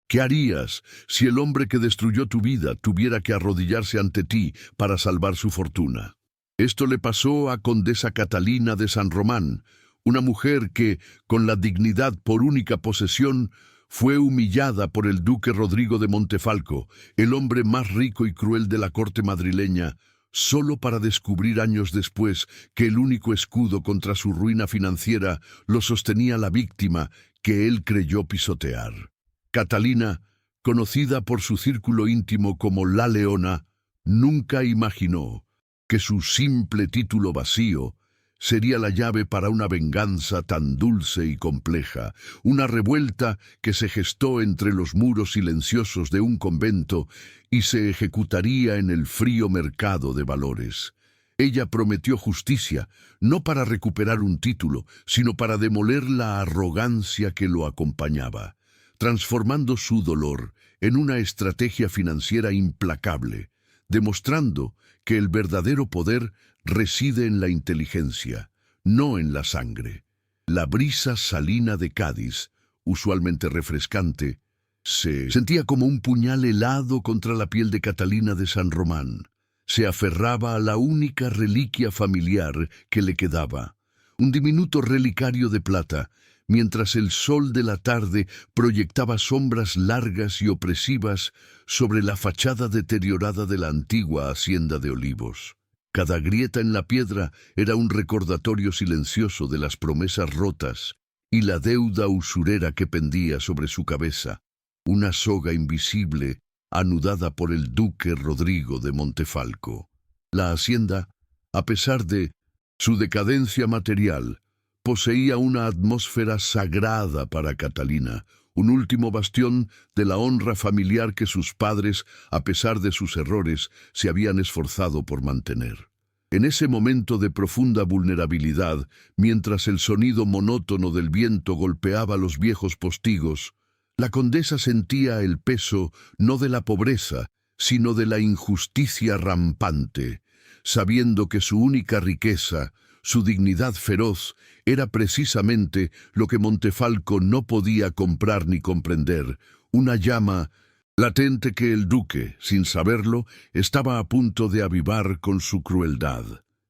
¿Qué harías si el hombre que destruyó tu vida tuviera que arrodillarse ante ti para salvar su fortuna? Esto le pasó a Condesa Catalina de San Román, una mujer que, con la dignidad por única posesión, fue humillada por el duque Rodrigo de Montefalco, el hombre más rico y cruel de la corte madrileña, solo para descubrir años después que el único escudo contra su ruina financiera lo sostenía la víctima que él creyó pisotear. Catalina, conocida por su círculo íntimo como La Leona, nunca imaginó que su simple título vacío sería la llave para una venganza tan dulce y compleja, una revuelta que se gestó entre los muros silenciosos de un convento y se ejecutaría en el frío mercado de valores. Ella prometió justicia, no para recuperar un título, sino para demoler la arrogancia que lo acompañaba, transformando su dolor en una estrategia financiera implacable, demostrando que el verdadero poder reside en la inteligencia, no en la sangre. La brisa salina de Cádiz, usualmente refrescante, se sentía como un puñal helado contra la piel de Catalina de San Román. Se aferraba a la única reliquia familiar que le quedaba, un diminuto relicario de plata, mientras el sol de la tarde proyectaba sombras largas y opresivas sobre la fachada deteriorada de la antigua hacienda de Olivos. Cada grieta en la piedra era un recordatorio silencioso de las promesas rotas y la deuda usurera que pendía sobre su cabeza, una soga invisible anudada por el duque Rodrigo de Montefalco. La hacienda, a pesar de su decadencia material, poseía una atmósfera sagrada para Catalina, un último bastión de la honra familiar que sus padres, a pesar de sus errores, se habían esforzado por mantener. En ese momento de profunda vulnerabilidad, mientras el sonido monótono del viento golpeaba los viejos postigos, la condesa sentía el peso no de la pobreza, sino de la injusticia rampante, sabiendo que su única riqueza, su dignidad feroz, era precisamente lo que Montefalco no podía comprar ni comprender, una llama latente que el duque, sin saberlo, estaba a punto de avivar con su crueldad.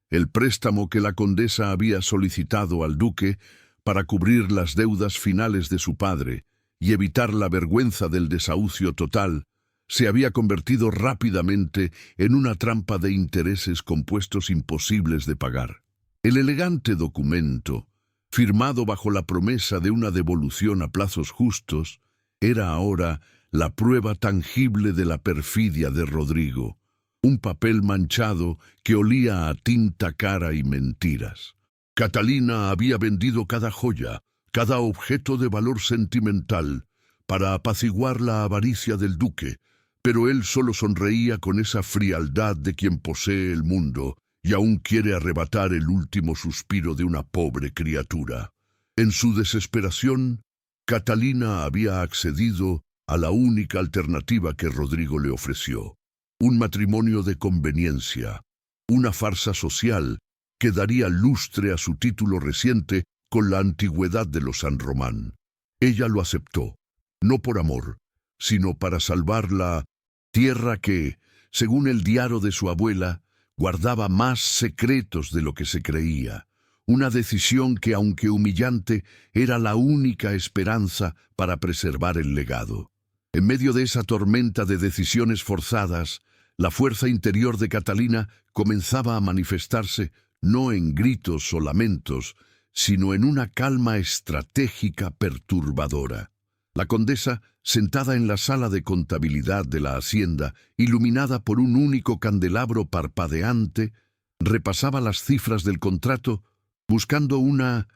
El préstamo que la condesa había solicitado al duque para cubrir las deudas finales de su padre y evitar la vergüenza del desahucio total, se había convertido rápidamente en una trampa de intereses compuestos imposibles de pagar. El elegante documento, firmado bajo la promesa de una devolución a plazos justos, era ahora la prueba tangible de la perfidia de Rodrigo, un papel manchado que olía a tinta cara y mentiras. Catalina había vendido cada joya, cada objeto de valor sentimental, para apaciguar la avaricia del duque, pero él solo sonreía con esa frialdad de quien posee el mundo y aún quiere arrebatar el último suspiro de una pobre criatura. En su desesperación, Catalina había accedido a la única alternativa que Rodrigo le ofreció, un matrimonio de conveniencia, una farsa social que daría lustre a su título reciente con la antigüedad de los San Román. Ella lo aceptó, no por amor, sino para salvar la tierra que, según el diario de su abuela, guardaba más secretos de lo que se creía. Una decisión que, aunque humillante, era la única esperanza para preservar el legado. En medio de esa tormenta de decisiones forzadas, la fuerza interior de Catalina comenzaba a manifestarse no en gritos o lamentos, sino en una calma estratégica perturbadora. La condesa, sentada en la sala de contabilidad de la hacienda, iluminada por un único candelabro parpadeante, repasaba las cifras del contrato, buscando una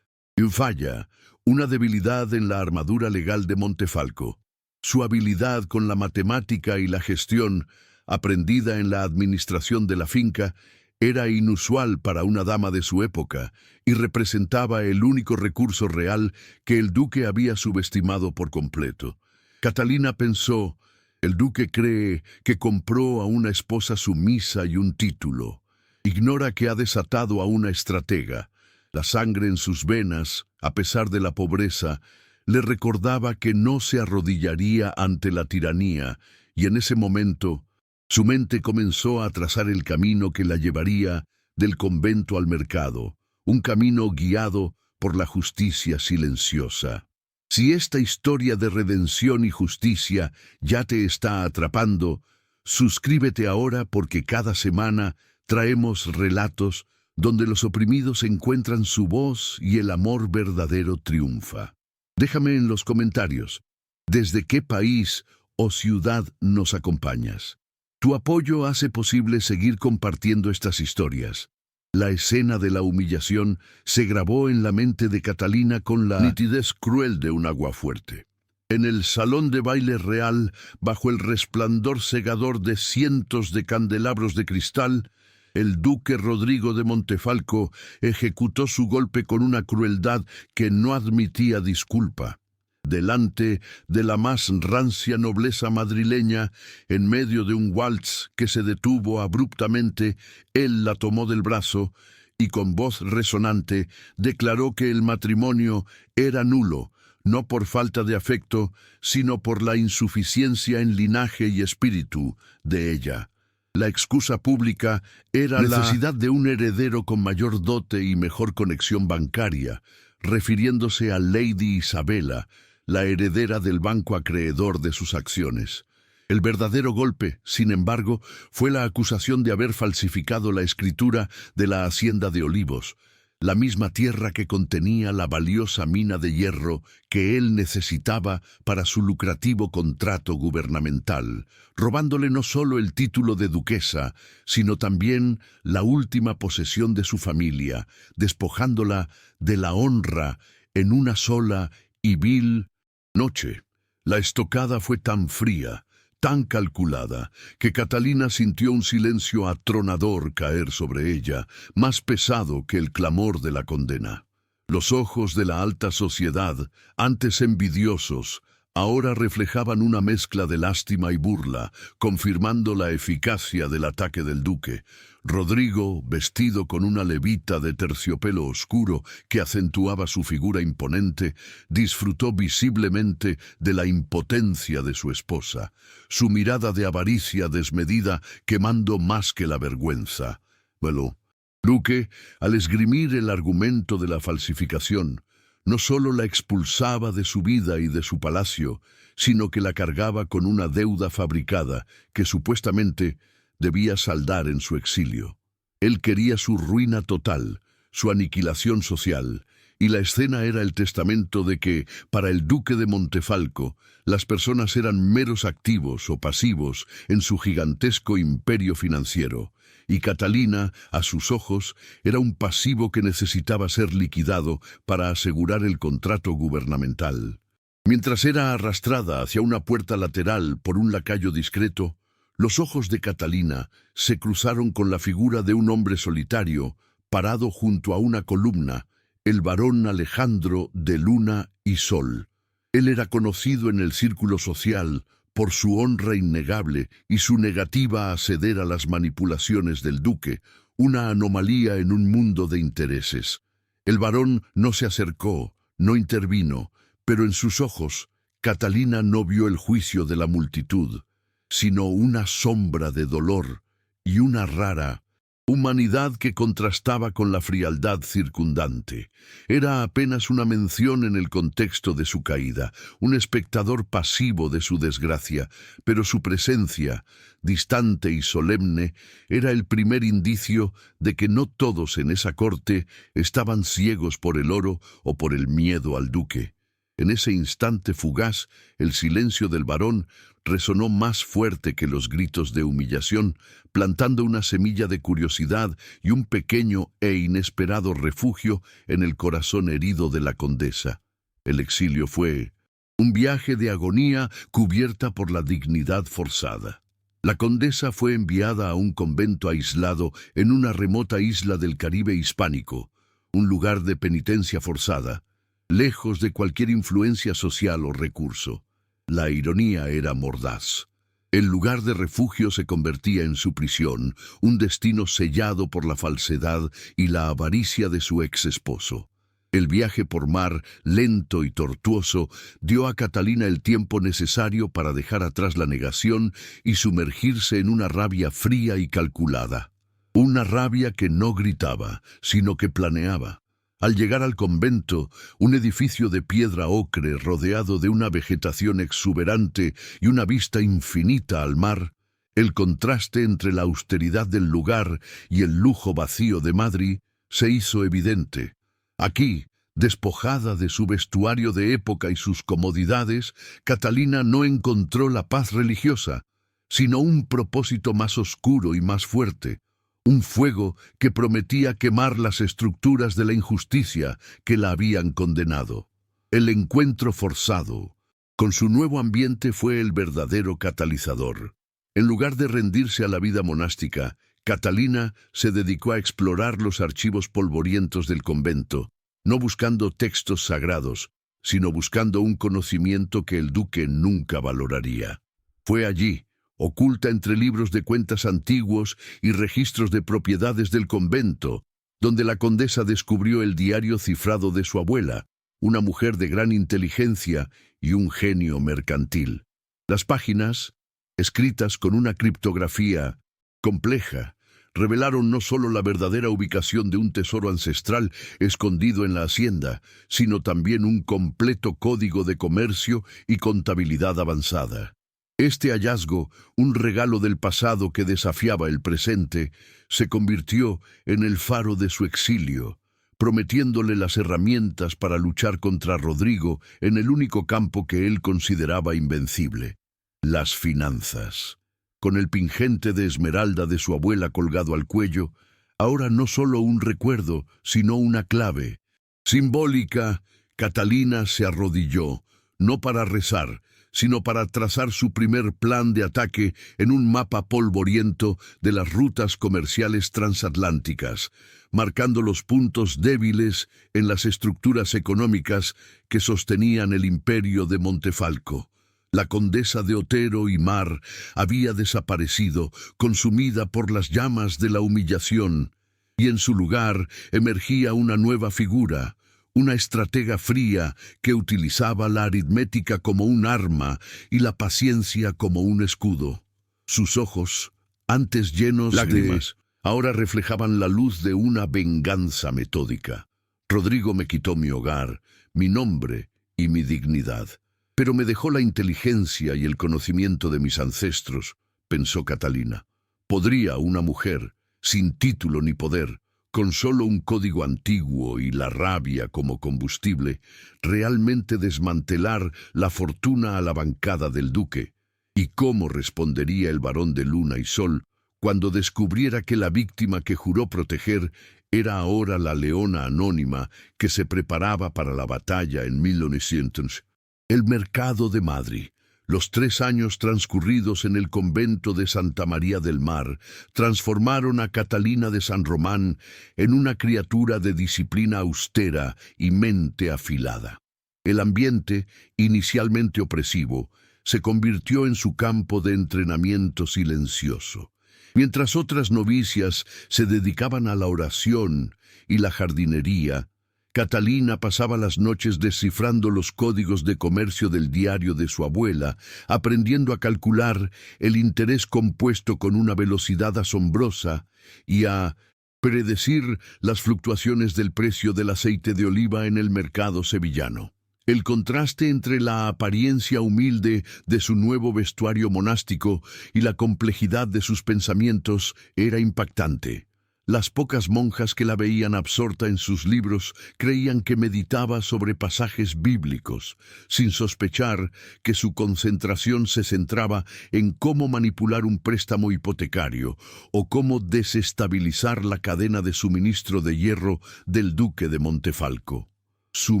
falla, una debilidad en la armadura legal de Montefalco. Su habilidad con la matemática y la gestión, aprendida en la administración de la finca, era inusual para una dama de su época y representaba el único recurso real que el duque había subestimado por completo. Catalina pensó, el duque cree que compró a una esposa sumisa y un título. Ignora que ha desatado a una estratega. La sangre en sus venas, a pesar de la pobreza, le recordaba que no se arrodillaría ante la tiranía, y en ese momento su mente comenzó a trazar el camino que la llevaría del convento al mercado, un camino guiado por la justicia silenciosa. Si esta historia de redención y justicia ya te está atrapando, suscríbete ahora porque cada semana traemos relatos donde los oprimidos encuentran su voz y el amor verdadero triunfa. Déjame en los comentarios, ¿desde qué país o ciudad nos acompañas? Tu apoyo hace posible seguir compartiendo estas historias. La escena de la humillación se grabó en la mente de Catalina con la nitidez cruel de un aguafuerte. En el salón de baile real, bajo el resplandor cegador de cientos de candelabros de cristal, el duque Rodrigo de Montefalco ejecutó su golpe con una crueldad que no admitía disculpa. Delante de la más rancia nobleza madrileña, en medio de un waltz que se detuvo abruptamente, él la tomó del brazo y con voz resonante declaró que el matrimonio era nulo, no por falta de afecto, sino por la insuficiencia en linaje y espíritu de ella. La excusa pública era la necesidad de un heredero con mayor dote y mejor conexión bancaria, refiriéndose a Lady Isabela, la heredera del banco acreedor de sus acciones. El verdadero golpe, sin embargo, fue la acusación de haber falsificado la escritura de la hacienda de Olivos, la misma tierra que contenía la valiosa mina de hierro que él necesitaba para su lucrativo contrato gubernamental, robándole no solo el título de duquesa, sino también la última posesión de su familia, despojándola de la honra en una sola y vil noche. La estocada fue tan fría, tan calculada, que Catalina sintió un silencio atronador caer sobre ella, más pesado que el clamor de la condena. Los ojos de la alta sociedad, antes envidiosos, ahora reflejaban una mezcla de lástima y burla, confirmando la eficacia del ataque del duque. Rodrigo, vestido con una levita de terciopelo oscuro que acentuaba su figura imponente, disfrutó visiblemente de la impotencia de su esposa, su mirada de avaricia desmedida quemando más que la vergüenza. Bueno, Duque, al esgrimir el argumento de la falsificación, no solo la expulsaba de su vida y de su palacio, sino que la cargaba con una deuda fabricada que supuestamente debía saldar en su exilio. Él quería su ruina total, su aniquilación social, y la escena era el testamento de que, para el duque de Montefalco, las personas eran meros activos o pasivos en su gigantesco imperio financiero, y Catalina, a sus ojos, era un pasivo que necesitaba ser liquidado para asegurar el contrato gubernamental. Mientras era arrastrada hacia una puerta lateral por un lacayo discreto, los ojos de Catalina se cruzaron con la figura de un hombre solitario, parado junto a una columna, el barón Alejandro de Luna y Sol. Él era conocido en el círculo social por su honra innegable y su negativa a ceder a las manipulaciones del duque, una anomalía en un mundo de intereses. El barón no se acercó, no intervino, pero en sus ojos, Catalina no vio el juicio de la multitud, sino una sombra de dolor y una rara humanidad que contrastaba con la frialdad circundante. Era apenas una mención en el contexto de su caída, un espectador pasivo de su desgracia, pero su presencia, distante y solemne, era el primer indicio de que no todos en esa corte estaban ciegos por el oro o por el miedo al duque. En ese instante fugaz, el silencio del barón resonó más fuerte que los gritos de humillación, plantando una semilla de curiosidad y un pequeño e inesperado refugio en el corazón herido de la condesa. El exilio fue un viaje de agonía cubierta por la dignidad forzada. La condesa fue enviada a un convento aislado en una remota isla del Caribe hispánico, un lugar de penitencia forzada, lejos de cualquier influencia social o recurso. La ironía era mordaz. El lugar de refugio se convertía en su prisión, un destino sellado por la falsedad y la avaricia de su ex esposo. El viaje por mar, lento y tortuoso, dio a Catalina el tiempo necesario para dejar atrás la negación y sumergirse en una rabia fría y calculada. Una rabia que no gritaba, sino que planeaba. Al llegar al convento, un edificio de piedra ocre rodeado de una vegetación exuberante y una vista infinita al mar, el contraste entre la austeridad del lugar y el lujo vacío de Madrid se hizo evidente. Aquí, despojada de su vestuario de época y sus comodidades, Catalina no encontró la paz religiosa, sino un propósito más oscuro y más fuerte, un fuego que prometía quemar las estructuras de la injusticia que la habían condenado. El encuentro forzado con su nuevo ambiente fue el verdadero catalizador. En lugar de rendirse a la vida monástica, Catalina se dedicó a explorar los archivos polvorientos del convento, no buscando textos sagrados, sino buscando un conocimiento que el duque nunca valoraría. Fue allí, oculta entre libros de cuentas antiguos y registros de propiedades del convento, donde la condesa descubrió el diario cifrado de su abuela, una mujer de gran inteligencia y un genio mercantil. Las páginas, escritas con una criptografía compleja, revelaron no solo la verdadera ubicación de un tesoro ancestral escondido en la hacienda, sino también un completo código de comercio y contabilidad avanzada. Este hallazgo, un regalo del pasado que desafiaba el presente, se convirtió en el faro de su exilio, prometiéndole las herramientas para luchar contra Rodrigo en el único campo que él consideraba invencible: las finanzas. Con el pingente de esmeralda de su abuela colgado al cuello, ahora no solo un recuerdo, sino una clave. Simbólica, Catalina se arrodilló, no para rezar, sino para trazar su primer plan de ataque en un mapa polvoriento de las rutas comerciales transatlánticas, marcando los puntos débiles en las estructuras económicas que sostenían el imperio de Montefalco. La condesa de Otero y Mar había desaparecido, consumida por las llamas de la humillación, y en su lugar emergía una nueva figura, una estratega fría que utilizaba la aritmética como un arma y la paciencia como un escudo. Sus ojos, antes llenos lágrimas, ahora reflejaban la luz de una venganza metódica. Rodrigo me quitó mi hogar, mi nombre y mi dignidad. Pero me dejó la inteligencia y el conocimiento de mis ancestros, pensó Catalina. ¿Podría una mujer, sin título ni poder, con solo un código antiguo y la rabia como combustible, realmente desmantelar la fortuna a la bancada del duque? ¿Y cómo respondería el barón de Luna y Sol cuando descubriera que la víctima que juró proteger era ahora la leona anónima que se preparaba para la batalla en 1900? El mercado de Madrid, los 3 años transcurridos en el convento de Santa María del Mar, transformaron a Catalina de San Román en una criatura de disciplina austera y mente afilada. El ambiente, inicialmente opresivo, se convirtió en su campo de entrenamiento silencioso. Mientras otras novicias se dedicaban a la oración y la jardinería, Catalina pasaba las noches descifrando los códigos de comercio del diario de su abuela, aprendiendo a calcular el interés compuesto con una velocidad asombrosa y a predecir las fluctuaciones del precio del aceite de oliva en el mercado sevillano. El contraste entre la apariencia humilde de su nuevo vestuario monástico y la complejidad de sus pensamientos era impactante. Las pocas monjas que la veían absorta en sus libros creían que meditaba sobre pasajes bíblicos, sin sospechar que su concentración se centraba en cómo manipular un préstamo hipotecario o cómo desestabilizar la cadena de suministro de hierro del duque de Montefalco. Su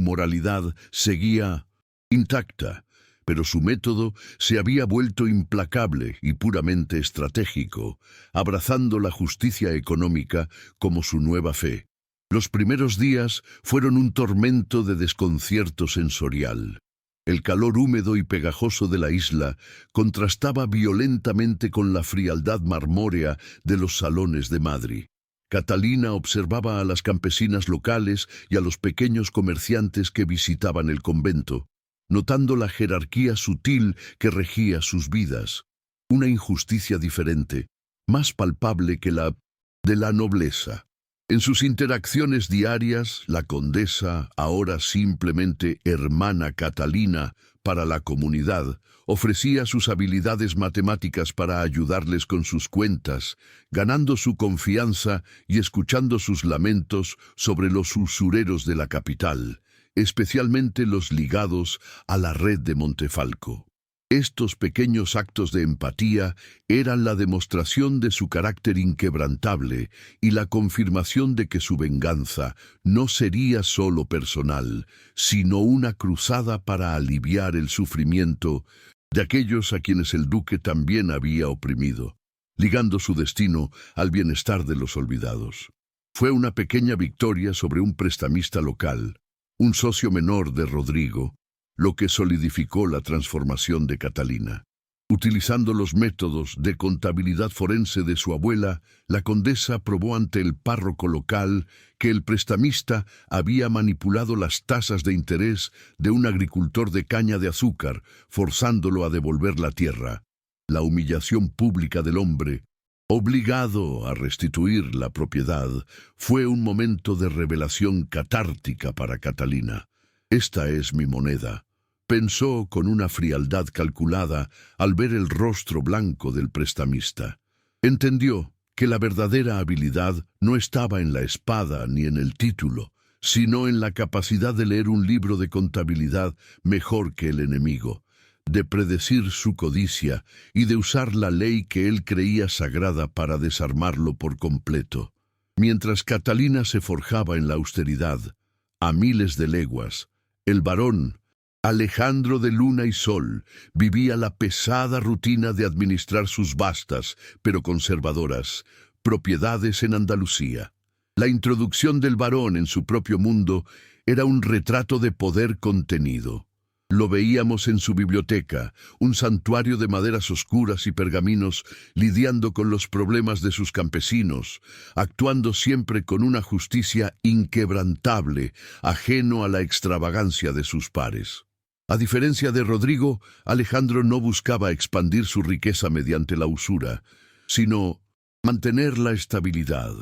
moralidad seguía intacta, pero su método se había vuelto implacable y puramente estratégico, abrazando la justicia económica como su nueva fe. Los primeros días fueron un tormento de desconcierto sensorial. El calor húmedo y pegajoso de la isla contrastaba violentamente con la frialdad marmórea de los salones de Madrid. Catalina observaba a las campesinas locales y a los pequeños comerciantes que visitaban el convento, notando la jerarquía sutil que regía sus vidas. Una injusticia diferente, más palpable que la de la nobleza. En sus interacciones diarias, la condesa, ahora simplemente hermana Catalina para la comunidad, ofrecía sus habilidades matemáticas para ayudarles con sus cuentas, ganando su confianza y escuchando sus lamentos sobre los usureros de la capital, especialmente los ligados a la red de Montefalco. Estos pequeños actos de empatía eran la demostración de su carácter inquebrantable y la confirmación de que su venganza no sería solo personal, sino una cruzada para aliviar el sufrimiento de aquellos a quienes el duque también había oprimido, ligando su destino al bienestar de los olvidados. Fue una pequeña victoria sobre un prestamista local, un socio menor de Rodrigo, lo que solidificó la transformación de Catalina. Utilizando los métodos de contabilidad forense de su abuela, la condesa probó ante el párroco local que el prestamista había manipulado las tasas de interés de un agricultor de caña de azúcar, forzándolo a devolver la tierra. La humillación pública del hombre, obligado a restituir la propiedad, fue un momento de revelación catártica para Catalina. «Esta es mi moneda», pensó con una frialdad calculada al ver el rostro blanco del prestamista. Entendió que la verdadera habilidad no estaba en la espada ni en el título, sino en la capacidad de leer un libro de contabilidad mejor que el enemigo, de predecir su codicia y de usar la ley que él creía sagrada para desarmarlo por completo. Mientras Catalina se forjaba en la austeridad, a miles de leguas, el varón Alejandro de Luna y Sol vivía la pesada rutina de administrar sus vastas, pero conservadoras, propiedades en Andalucía. La introducción del varón en su propio mundo era un retrato de poder contenido. Lo veíamos en su biblioteca, un santuario de maderas oscuras y pergaminos, lidiando con los problemas de sus campesinos, actuando siempre con una justicia inquebrantable, ajeno a la extravagancia de sus pares. A diferencia de Rodrigo, Alejandro no buscaba expandir su riqueza mediante la usura, sino mantener la estabilidad.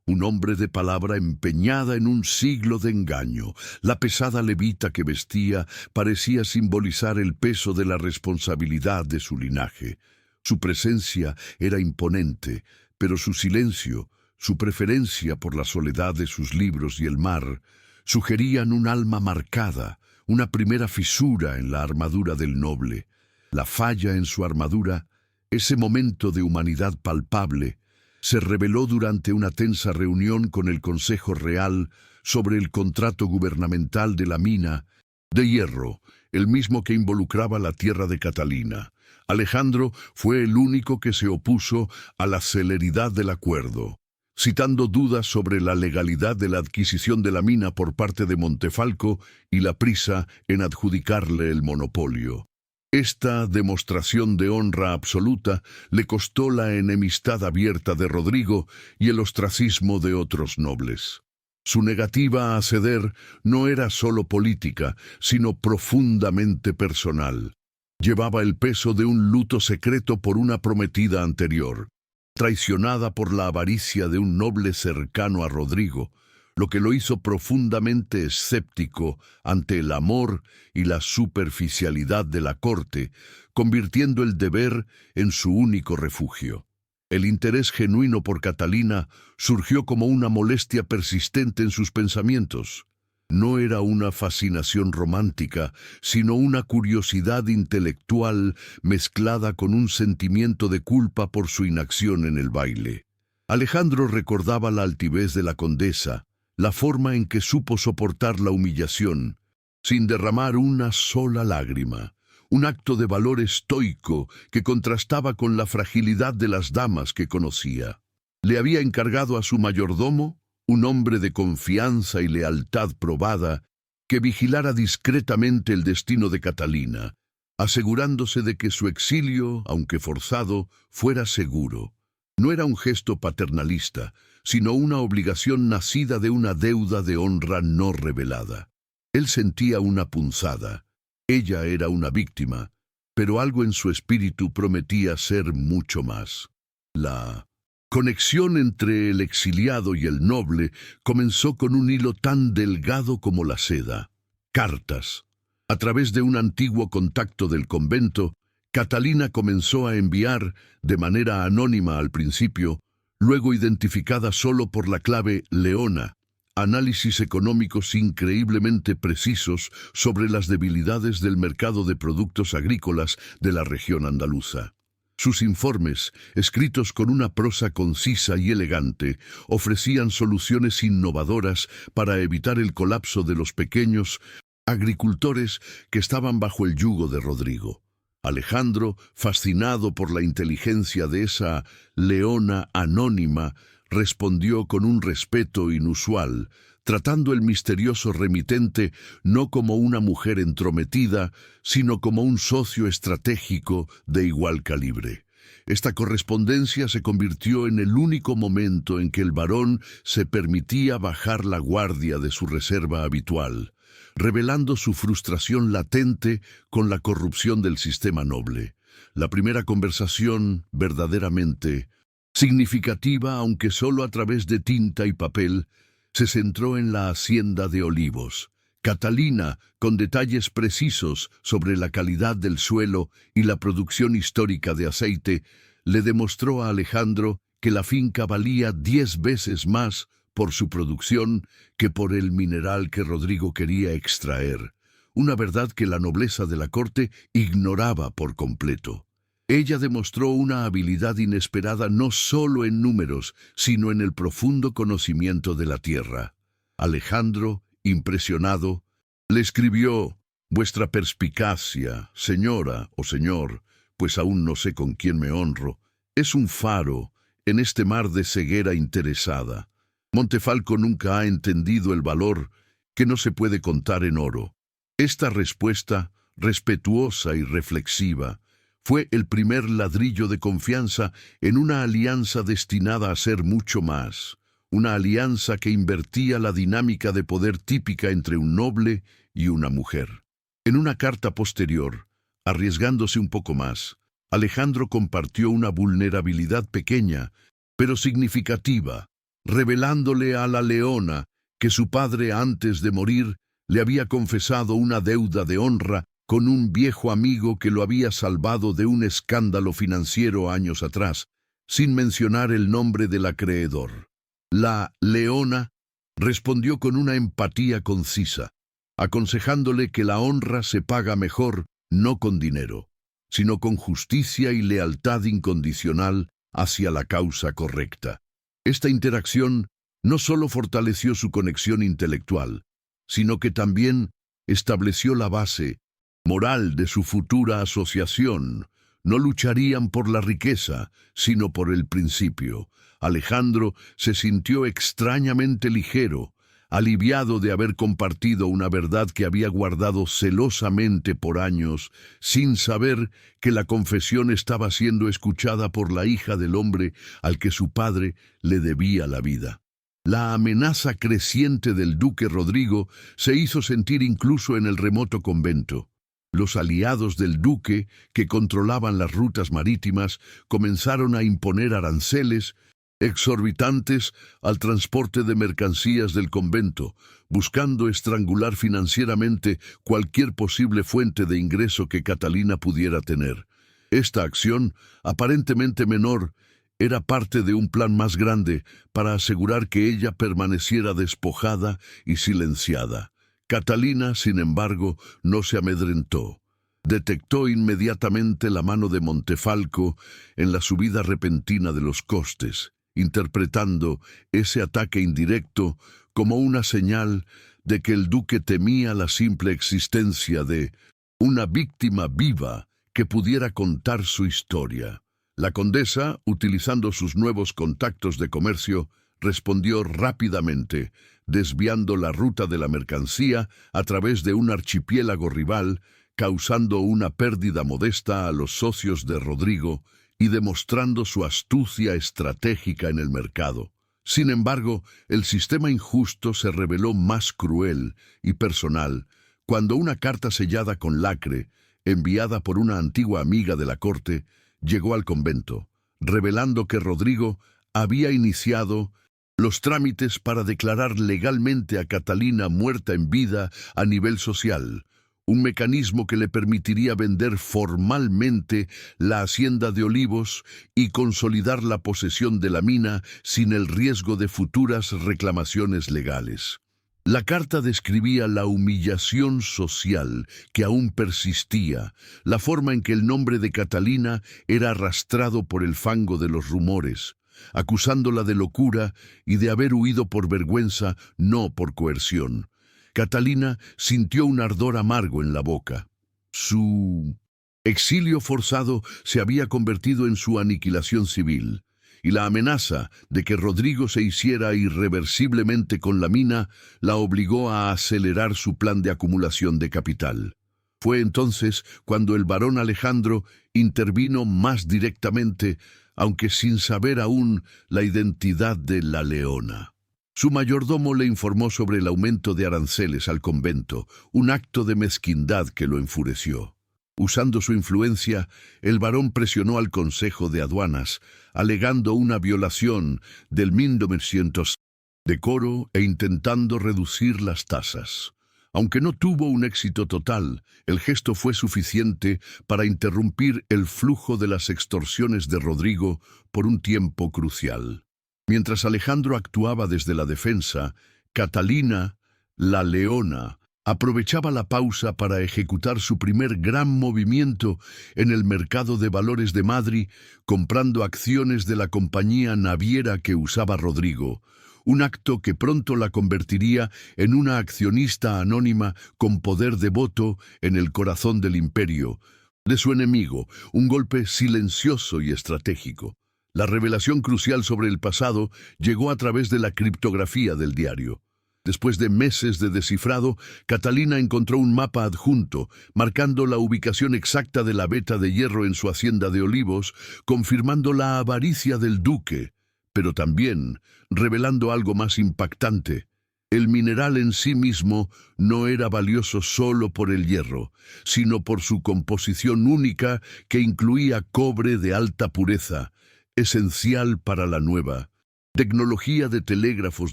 Un hombre de palabra empeñada en un siglo de engaño. La pesada levita que vestía parecía simbolizar el peso de la responsabilidad de su linaje. Su presencia era imponente, pero su silencio, su preferencia por la soledad de sus libros y el mar, sugerían un alma marcada, una primera fisura en la armadura del noble. La falla en su armadura, ese momento de humanidad palpable, se reveló durante una tensa reunión con el Consejo Real sobre el contrato gubernamental de la mina de hierro, el mismo que involucraba la tierra de Catalina. Alejandro fue el único que se opuso a la celeridad del acuerdo, citando dudas sobre la legalidad de la adquisición de la mina por parte de Montefalco y la prisa en adjudicarle el monopolio. Esta demostración de honra absoluta le costó la enemistad abierta de Rodrigo y el ostracismo de otros nobles. Su negativa a ceder no era solo política, sino profundamente personal. Llevaba el peso de un luto secreto por una prometida anterior, traicionada por la avaricia de un noble cercano a Rodrigo, lo que lo hizo profundamente escéptico ante el amor y la superficialidad de la corte, convirtiendo el deber en su único refugio. El interés genuino por Catalina surgió como una molestia persistente en sus pensamientos. No era una fascinación romántica, sino una curiosidad intelectual mezclada con un sentimiento de culpa por su inacción en el baile. Alejandro recordaba la altivez de la condesa, la forma en que supo soportar la humillación, sin derramar una sola lágrima, un acto de valor estoico que contrastaba con la fragilidad de las damas que conocía. Le había encargado a su mayordomo, un hombre de confianza y lealtad probada, que vigilara discretamente el destino de Catalina, asegurándose de que su exilio, aunque forzado, fuera seguro. No era un gesto paternalista, sino una obligación nacida de una deuda de honra no revelada. Él sentía una punzada. Ella era una víctima, pero algo en su espíritu prometía ser mucho más. La conexión entre el exiliado y el noble comenzó con un hilo tan delgado como la seda. Cartas. A través de un antiguo contacto del convento, Catalina comenzó a enviar, de manera anónima al principio, luego identificada solo por la clave Leona, análisis económicos increíblemente precisos sobre las debilidades del mercado de productos agrícolas de la región andaluza. Sus informes, escritos con una prosa concisa y elegante, ofrecían soluciones innovadoras para evitar el colapso de los pequeños agricultores que estaban bajo el yugo de Rodrigo. Alejandro, fascinado por la inteligencia de esa leona anónima, respondió con un respeto inusual, tratando el misterioso remitente no como una mujer entrometida, sino como un socio estratégico de igual calibre. Esta correspondencia se convirtió en el único momento en que el varón se permitía bajar la guardia de su reserva habitual, revelando su frustración latente con la corrupción del sistema noble. La primera conversación, verdaderamente significativa, aunque solo a través de tinta y papel, se centró en la hacienda de Olivos. Catalina, con detalles precisos sobre la calidad del suelo y la producción histórica de aceite, le demostró a Alejandro que la finca valía 10 veces más por su producción que por el mineral que Rodrigo quería extraer, una verdad que la nobleza de la corte ignoraba por completo. Ella demostró una habilidad inesperada no solo en números, sino en el profundo conocimiento de la tierra. Alejandro, impresionado, le escribió: «Vuestra perspicacia, señora o señor, pues aún no sé con quién me honro, es un faro en este mar de ceguera interesada. Montefalco nunca ha entendido el valor que no se puede contar en oro». Esta respuesta, respetuosa y reflexiva, fue el primer ladrillo de confianza en una alianza destinada a ser mucho más, una alianza que invertía la dinámica de poder típica entre un noble y una mujer. En una carta posterior, arriesgándose un poco más, Alejandro compartió una vulnerabilidad pequeña, pero significativa, revelándole a la leona que su padre antes de morir le había confesado una deuda de honra con un viejo amigo que lo había salvado de un escándalo financiero años atrás, sin mencionar el nombre del acreedor. La leona respondió con una empatía concisa, aconsejándole que la honra se paga mejor no con dinero, sino con justicia y lealtad incondicional hacia la causa correcta. Esta interacción no solo fortaleció su conexión intelectual, sino que también estableció la base moral de su futura asociación. No lucharían por la riqueza, sino por el principio. Alejandro se sintió extrañamente ligero, aliviado de haber compartido una verdad que había guardado celosamente por años, sin saber que la confesión estaba siendo escuchada por la hija del hombre al que su padre le debía la vida. La amenaza creciente del duque Rodrigo se hizo sentir incluso en el remoto convento. Los aliados del duque, que controlaban las rutas marítimas, comenzaron a imponer aranceles exorbitantes al transporte de mercancías del convento, buscando estrangular financieramente cualquier posible fuente de ingreso que Catalina pudiera tener. Esta acción, aparentemente menor, era parte de un plan más grande para asegurar que ella permaneciera despojada y silenciada. Catalina, sin embargo, no se amedrentó. Detectó inmediatamente la mano de Montefalco en la subida repentina de los costes, interpretando ese ataque indirecto como una señal de que el duque temía la simple existencia de una víctima viva que pudiera contar su historia. La condesa, utilizando sus nuevos contactos de comercio, respondió rápidamente, desviando la ruta de la mercancía a través de un archipiélago rival, causando una pérdida modesta a los socios de Rodrigo, y demostrando su astucia estratégica en el mercado. Sin embargo, el sistema injusto se reveló más cruel y personal cuando una carta sellada con lacre, enviada por una antigua amiga de la corte, llegó al convento, revelando que Rodrigo había iniciado los trámites para declarar legalmente a Catalina muerta en vida a nivel social, un mecanismo que le permitiría vender formalmente la hacienda de Olivos y consolidar la posesión de la mina sin el riesgo de futuras reclamaciones legales. La carta describía la humillación social que aún persistía, la forma en que el nombre de Catalina era arrastrado por el fango de los rumores, acusándola de locura y de haber huido por vergüenza, no por coerción. Catalina sintió un ardor amargo en la boca. Su exilio forzado se había convertido en su aniquilación civil, y la amenaza de que Rodrigo se hiciera irreversiblemente con la mina la obligó a acelerar su plan de acumulación de capital. Fue entonces cuando el barón Alejandro intervino más directamente, aunque sin saber aún la identidad de la leona. Su mayordomo le informó sobre el aumento de aranceles al convento, un acto de mezquindad que lo enfureció. Usando su influencia, el barón presionó al Consejo de Aduanas, alegando una violación del 1900 decoro e intentando reducir las tasas. Aunque no tuvo un éxito total, el gesto fue suficiente para interrumpir el flujo de las extorsiones de Rodrigo por un tiempo crucial. Mientras Alejandro actuaba desde la defensa, Catalina, la leona, aprovechaba la pausa para ejecutar su primer gran movimiento en el mercado de valores de Madrid, comprando acciones de la compañía naviera que usaba Rodrigo, un acto que pronto la convertiría en una accionista anónima con poder de voto en el corazón del imperio, de su enemigo, un golpe silencioso y estratégico. La revelación crucial sobre el pasado llegó a través de la criptografía del diario. Después de meses de descifrado, Catalina encontró un mapa adjunto, marcando la ubicación exacta de la veta de hierro en su hacienda de Olivos, confirmando la avaricia del duque, pero también revelando algo más impactante. El mineral en sí mismo no era valioso solo por el hierro, sino por su composición única que incluía cobre de alta pureza, esencial para la nueva tecnología de telégrafos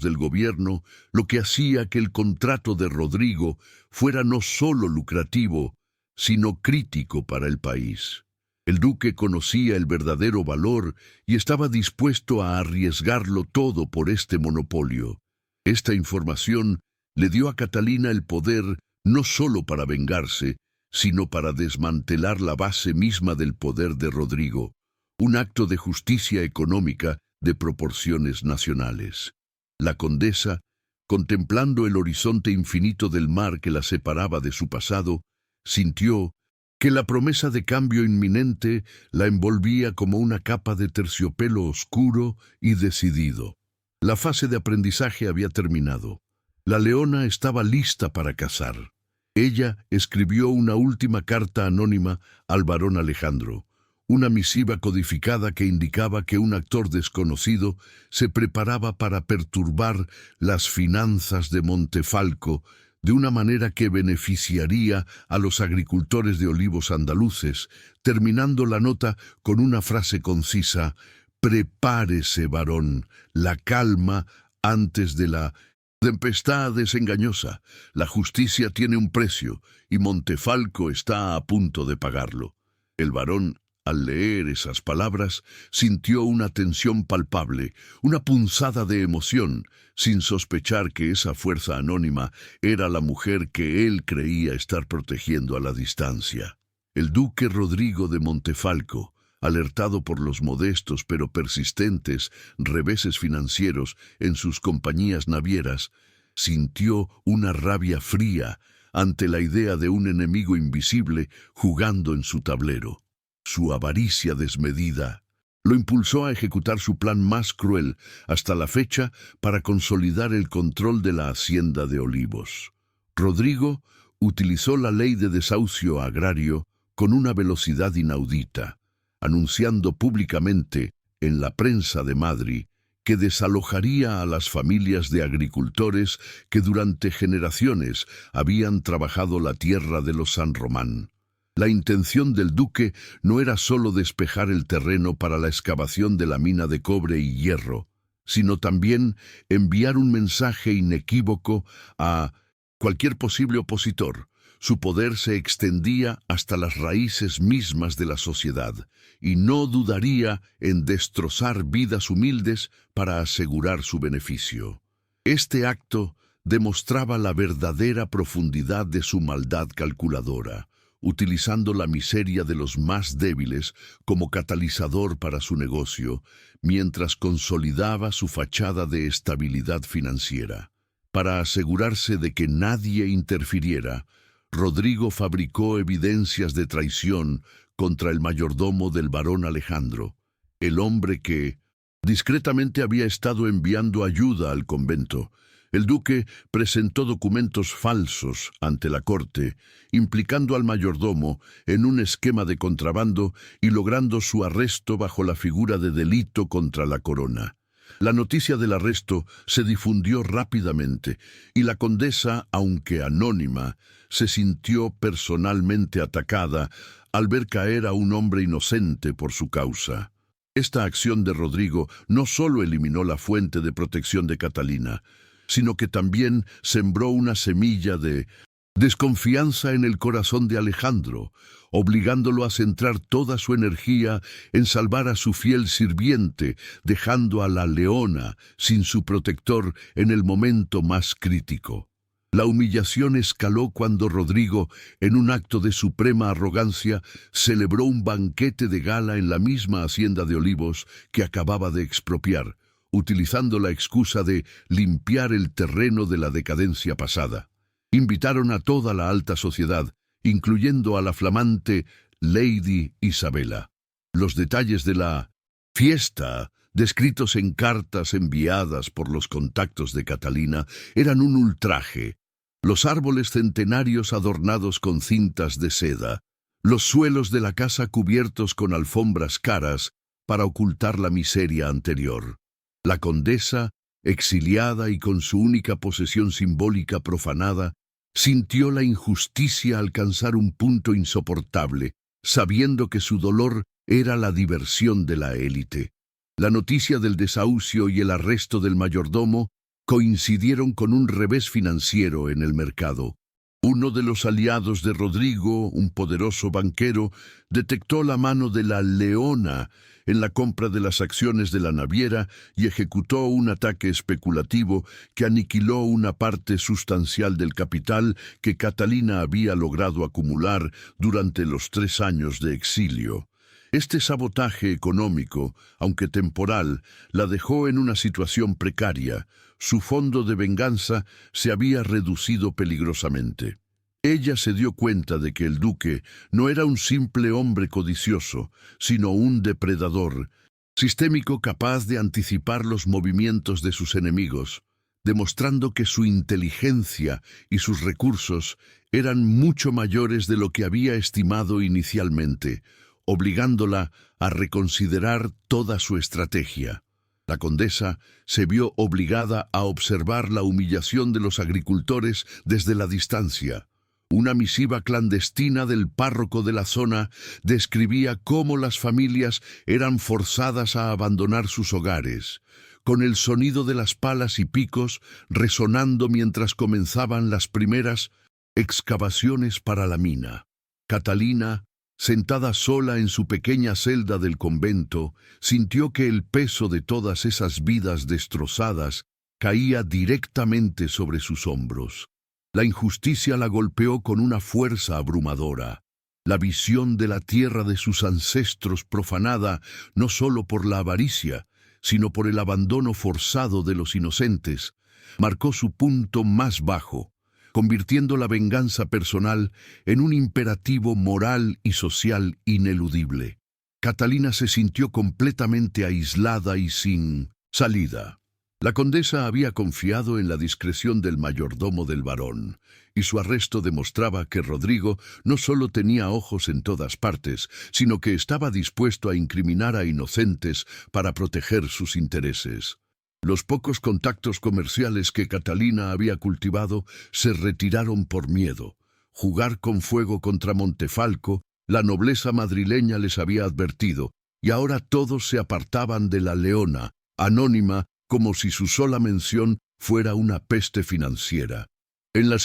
del gobierno, lo que hacía que el contrato de Rodrigo fuera no solo lucrativo, sino crítico para el país. El duque conocía el verdadero valor y estaba dispuesto a arriesgarlo todo por este monopolio. Esta información le dio a Catalina el poder no solo para vengarse, sino para desmantelar la base misma del poder de Rodrigo, un acto de justicia económica de proporciones nacionales. La condesa, contemplando el horizonte infinito del mar que la separaba de su pasado, sintió que la promesa de cambio inminente la envolvía como una capa de terciopelo oscuro y decidido. La fase de aprendizaje había terminado. La leona estaba lista para cazar. Ella escribió una última carta anónima al barón Alejandro, una misiva codificada que indicaba que un actor desconocido se preparaba para perturbar las finanzas de Montefalco de una manera que beneficiaría a los agricultores de olivos andaluces, terminando la nota con una frase concisa: «Prepárese, varón, la calma antes de la tempestad es engañosa. La justicia tiene un precio y Montefalco está a punto de pagarlo». El varón, al leer esas palabras, sintió una tensión palpable, una punzada de emoción, sin sospechar que esa fuerza anónima era la mujer que él creía estar protegiendo a la distancia. El duque Rodrigo de Montefalco, alertado por los modestos pero persistentes reveses financieros en sus compañías navieras, sintió una rabia fría ante la idea de un enemigo invisible jugando en su tablero. Su avaricia desmedida lo impulsó a ejecutar su plan más cruel hasta la fecha para consolidar el control de la hacienda de Olivos. Rodrigo utilizó la ley de desahucio agrario con una velocidad inaudita. anunciando públicamente en la prensa de Madrid que desalojaría a las familias de agricultores que durante generaciones habían trabajado la tierra de los San Román. La intención del duque no era solo despejar el terreno para la excavación de la mina de cobre y hierro, sino también enviar un mensaje inequívoco a cualquier posible opositor. Su poder se extendía hasta las raíces mismas de la sociedad, y no dudaría en destrozar vidas humildes para asegurar su beneficio. Este acto demostraba la verdadera profundidad de su maldad calculadora, utilizando la miseria de los más débiles como catalizador para su negocio, mientras consolidaba su fachada de estabilidad financiera. Para asegurarse de que nadie interfiriera, Rodrigo fabricó evidencias de traición contra el mayordomo del barón Alejandro, el hombre que discretamente había estado enviando ayuda al convento. El duque presentó documentos falsos ante la corte, implicando al mayordomo en un esquema de contrabando y logrando su arresto bajo la figura de delito contra la corona. La noticia del arresto se difundió rápidamente y la condesa, aunque anónima, se sintió personalmente atacada al ver caer a un hombre inocente por su causa. Esta acción de Rodrigo no solo eliminó la fuente de protección de Catalina, sino que también sembró una semilla de desconfianza en el corazón de Alejandro, obligándolo a centrar toda su energía en salvar a su fiel sirviente, dejando a la leona sin su protector en el momento más crítico. La humillación escaló cuando Rodrigo, en un acto de suprema arrogancia, celebró un banquete de gala en la misma hacienda de Olivos que acababa de expropiar, utilizando la excusa de limpiar el terreno de la decadencia pasada. Invitaron a toda la alta sociedad, incluyendo a la flamante Lady Isabela. Los detalles de la fiesta, descritos en cartas enviadas por los contactos de Catalina, eran un ultraje. Los árboles centenarios adornados con cintas de seda, los suelos de la casa cubiertos con alfombras caras para ocultar la miseria anterior. La condesa, exiliada y con su única posesión simbólica profanada, sintió la injusticia alcanzar un punto insoportable, sabiendo que su dolor era la diversión de la élite. La noticia del desahucio y el arresto del mayordomo coincidieron con un revés financiero en el mercado. Uno de los aliados de Rodrigo, un poderoso banquero, detectó la mano de la leona en la compra de las acciones de la naviera y ejecutó un ataque especulativo que aniquiló una parte sustancial del capital que Catalina había logrado acumular durante los 3 años de exilio. Este sabotaje económico, aunque temporal, la dejó en una situación precaria. Su fondo de venganza se había reducido peligrosamente. Ella se dio cuenta de que el duque no era un simple hombre codicioso, sino un depredador, sistémico capaz de anticipar los movimientos de sus enemigos, demostrando que su inteligencia y sus recursos eran mucho mayores de lo que había estimado inicialmente, obligándola a reconsiderar toda su estrategia. La condesa se vio obligada a observar la humillación de los agricultores desde la distancia. Una misiva clandestina del párroco de la zona describía cómo las familias eran forzadas a abandonar sus hogares, con el sonido de las palas y picos resonando mientras comenzaban las primeras excavaciones para la mina. Catalina, sentada sola en su pequeña celda del convento, sintió que el peso de todas esas vidas destrozadas caía directamente sobre sus hombros. La injusticia la golpeó con una fuerza abrumadora. La visión de la tierra de sus ancestros profanada no solo por la avaricia, sino por el abandono forzado de los inocentes, marcó su punto más bajo, convirtiendo la venganza personal en un imperativo moral y social ineludible. Catalina se sintió completamente aislada y sin salida. La condesa había confiado en la discreción del mayordomo del barón, y su arresto demostraba que Rodrigo no solo tenía ojos en todas partes, sino que estaba dispuesto a incriminar a inocentes para proteger sus intereses. Los pocos contactos comerciales que Catalina había cultivado se retiraron por miedo. Jugar con fuego contra Montefalco, la nobleza madrileña les había advertido, y ahora todos se apartaban de la Leona, anónima, como si su sola mención fuera una peste financiera. En la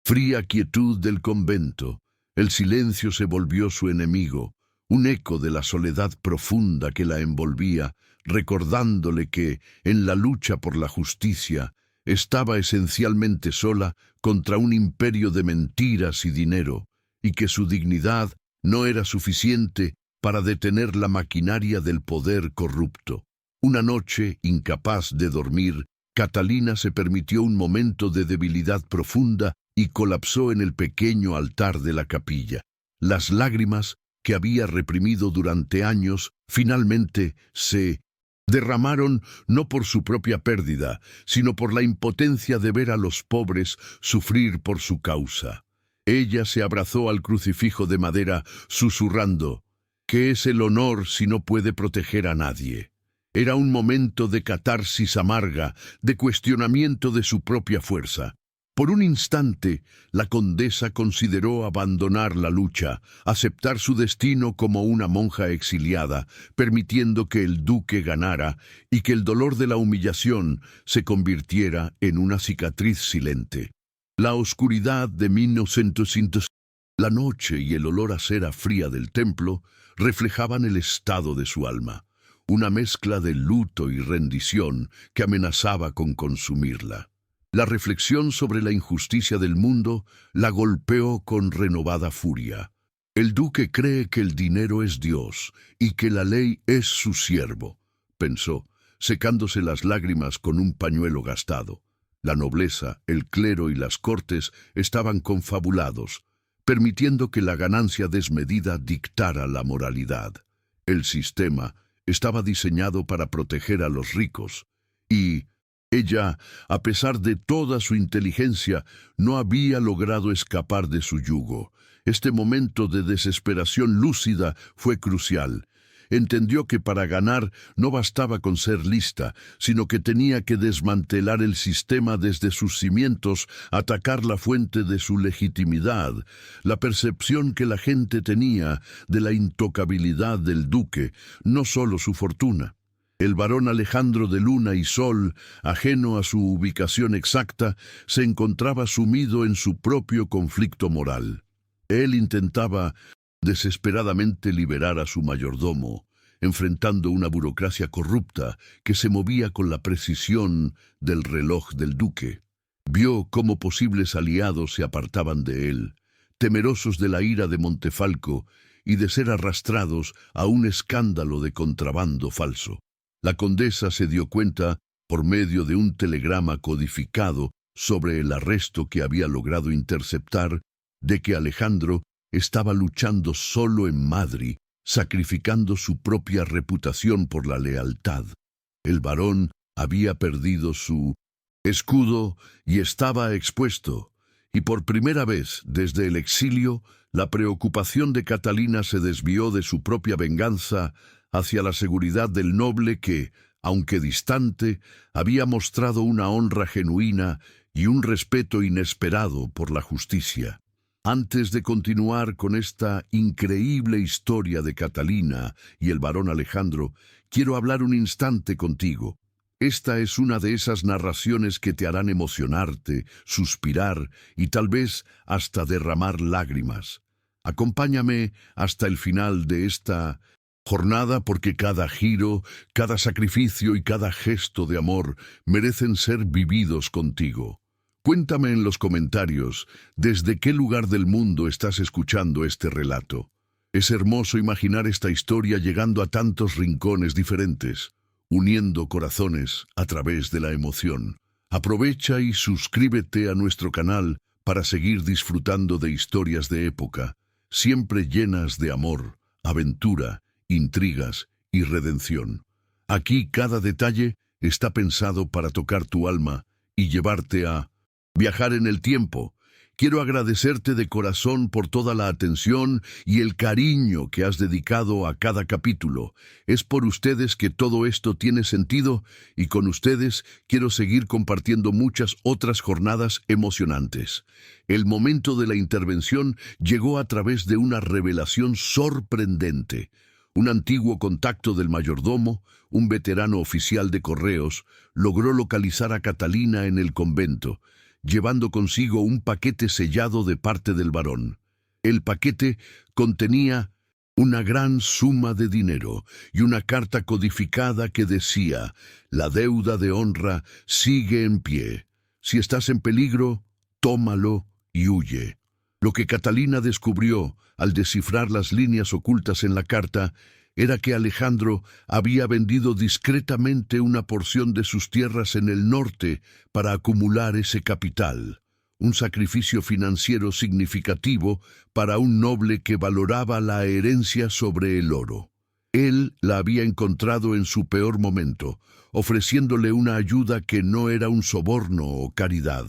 fría quietud del convento, el silencio se volvió su enemigo, un eco de la soledad profunda que la envolvía, recordándole que, en la lucha por la justicia, estaba esencialmente sola contra un imperio de mentiras y dinero, y que su dignidad no era suficiente para detener la maquinaria del poder corrupto. Una noche, incapaz de dormir, Catalina se permitió un momento de debilidad profunda y colapsó en el pequeño altar de la capilla. Las lágrimas, que había reprimido durante años, finalmente se derramaron no por su propia pérdida, sino por la impotencia de ver a los pobres sufrir por su causa. Ella se abrazó al crucifijo de madera, susurrando: ¿qué es el honor si no puede proteger a nadie? Era un momento de catarsis amarga, de cuestionamiento de su propia fuerza. Por un instante, la condesa consideró abandonar la lucha, aceptar su destino como una monja exiliada, permitiendo que el duque ganara y que el dolor de la humillación se convirtiera en una cicatriz silente. La oscuridad de 1900, la noche y el olor a cera fría del templo reflejaban el estado de su alma, una mezcla de luto y rendición que amenazaba con consumirla. La reflexión sobre la injusticia del mundo la golpeó con renovada furia. El duque cree que el dinero es Dios y que la ley es su siervo, pensó, secándose las lágrimas con un pañuelo gastado. La nobleza, el clero y las cortes estaban confabulados, permitiendo que la ganancia desmedida dictara la moralidad. El sistema estaba diseñado para proteger a los ricos, y ella, a pesar de toda su inteligencia, no había logrado escapar de su yugo. Este momento de desesperación lúcida fue crucial. Entendió que para ganar no bastaba con ser lista, sino que tenía que desmantelar el sistema desde sus cimientos, atacar la fuente de su legitimidad, la percepción que la gente tenía de la intocabilidad del duque, no solo su fortuna. El barón Alejandro de Luna y Sol, ajeno a su ubicación exacta, se encontraba sumido en su propio conflicto moral. Él intentaba desesperadamente liberar a su mayordomo, enfrentando una burocracia corrupta que se movía con la precisión del reloj del duque. Vio cómo posibles aliados se apartaban de él, temerosos de la ira de Montefalco y de ser arrastrados a un escándalo de contrabando falso. La condesa se dio cuenta, por medio de un telegrama codificado sobre el arresto que había logrado interceptar, de que Alejandro estaba luchando solo en Madrid, sacrificando su propia reputación por la lealtad. El barón había perdido su escudo y estaba expuesto, y por primera vez desde el exilio, la preocupación de Catalina se desvió de su propia venganza hacia la seguridad del noble que, aunque distante, había mostrado una honra genuina y un respeto inesperado por la justicia. Antes de continuar con esta increíble historia de Catalina y el barón Alejandro, quiero hablar un instante contigo. Esta es una de esas narraciones que te harán emocionarte, suspirar y tal vez hasta derramar lágrimas. Acompáñame hasta el final de esta jornada porque cada giro, cada sacrificio y cada gesto de amor merecen ser vividos contigo. Cuéntame en los comentarios desde qué lugar del mundo estás escuchando este relato. Es hermoso imaginar esta historia llegando a tantos rincones diferentes, uniendo corazones a través de la emoción. Aprovecha y suscríbete a nuestro canal para seguir disfrutando de historias de época, siempre llenas de amor, aventura, intrigas y redención. Aquí cada detalle está pensado para tocar tu alma y llevarte a viajar en el tiempo. Quiero agradecerte de corazón por toda la atención y el cariño que has dedicado a cada capítulo. Es por ustedes que todo esto tiene sentido y con ustedes quiero seguir compartiendo muchas otras jornadas emocionantes. El momento de la intervención llegó a través de una revelación sorprendente. Un antiguo contacto del mayordomo, un veterano oficial de correos, logró localizar a Catalina en el convento, llevando consigo un paquete sellado de parte del varón. El paquete contenía una gran suma de dinero y una carta codificada que decía: «La deuda de honra sigue en pie. Si estás en peligro, tómalo y huye». Lo que Catalina descubrió al descifrar las líneas ocultas en la carta era que Alejandro había vendido discretamente una porción de sus tierras en el norte para acumular ese capital, un sacrificio financiero significativo para un noble que valoraba la herencia sobre el oro. Él la había encontrado en su peor momento, ofreciéndole una ayuda que no era un soborno o caridad,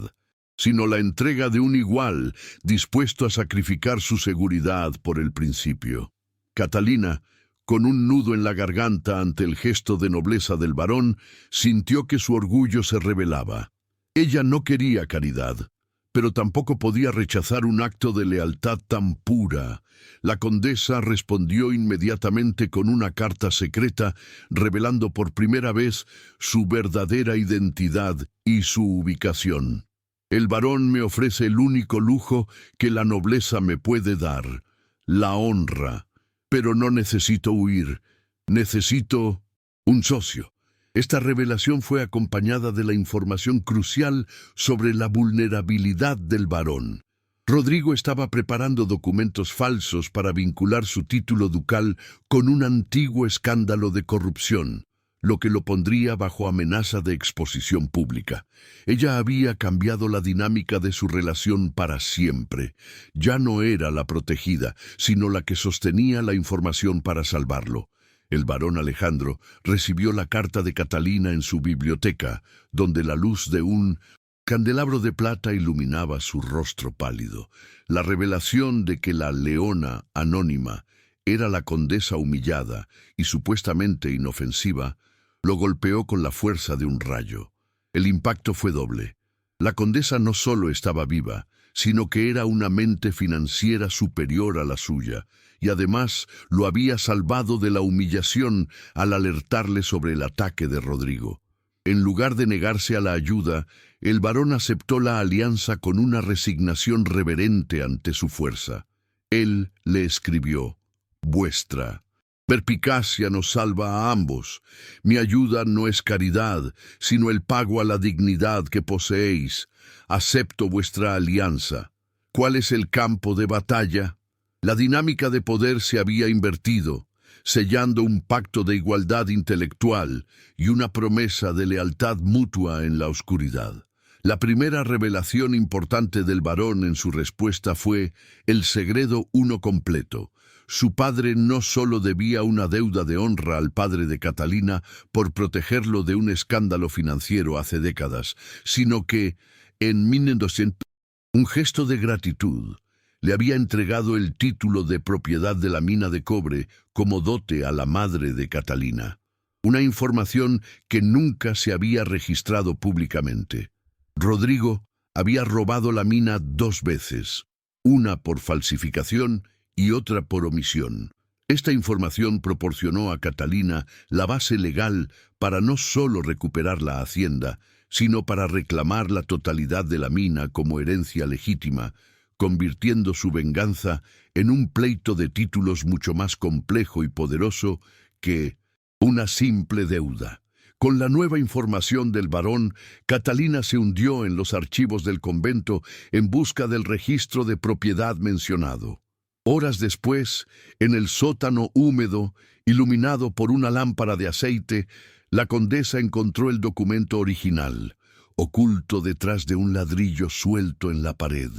sino la entrega de un igual dispuesto a sacrificar su seguridad por el principio. Catalina, con un nudo en la garganta ante el gesto de nobleza del varón, sintió que su orgullo se rebelaba. Ella no quería caridad, pero tampoco podía rechazar un acto de lealtad tan pura. La condesa respondió inmediatamente con una carta secreta, revelando por primera vez su verdadera identidad y su ubicación. «El varón me ofrece el único lujo que la nobleza me puede dar, la honra. Pero no necesito huir, necesito un socio». Esta revelación fue acompañada de la información crucial sobre la vulnerabilidad del varón. Rodrigo estaba preparando documentos falsos para vincular su título ducal con un antiguo escándalo de corrupción, lo que lo pondría bajo amenaza de exposición pública. Ella había cambiado la dinámica de su relación para siempre. Ya no era la protegida, sino la que sostenía la información para salvarlo. El varón Alejandro recibió la carta de Catalina en su biblioteca, donde la luz de un candelabro de plata iluminaba su rostro pálido. La revelación de que la leona anónima era la condesa humillada y supuestamente inofensiva lo golpeó con la fuerza de un rayo. El impacto fue doble. La condesa no solo estaba viva, sino que era una mente financiera superior a la suya, y además lo había salvado de la humillación al alertarle sobre el ataque de Rodrigo. En lugar de negarse a la ayuda, el varón aceptó la alianza con una resignación reverente ante su fuerza. Él le escribió: «Vuestra perspicacia nos salva a ambos. Mi ayuda no es caridad, sino el pago a la dignidad que poseéis. Acepto vuestra alianza». ¿Cuál es el campo de batalla? La dinámica de poder se había invertido, sellando un pacto de igualdad intelectual y una promesa de lealtad mutua en la oscuridad. La primera revelación importante del varón en su respuesta fue el segredo uno completo. Su padre no solo debía una deuda de honra al padre de Catalina por protegerlo de un escándalo financiero hace décadas, sino que, en 1200, un gesto de gratitud, le había entregado el título de propiedad de la mina de cobre como dote a la madre de Catalina. Una información que nunca se había registrado públicamente. Rodrigo había robado la mina 2 veces, una por falsificación y otra por omisión. Esta información proporcionó a Catalina la base legal para no solo recuperar la hacienda, sino para reclamar la totalidad de la mina como herencia legítima, convirtiendo su venganza en un pleito de títulos mucho más complejo y poderoso que una simple deuda. Con la nueva información del varón, Catalina se hundió en los archivos del convento en busca del registro de propiedad mencionado. Horas después, en el sótano húmedo, iluminado por una lámpara de aceite, la condesa encontró el documento original, oculto detrás de un ladrillo suelto en la pared,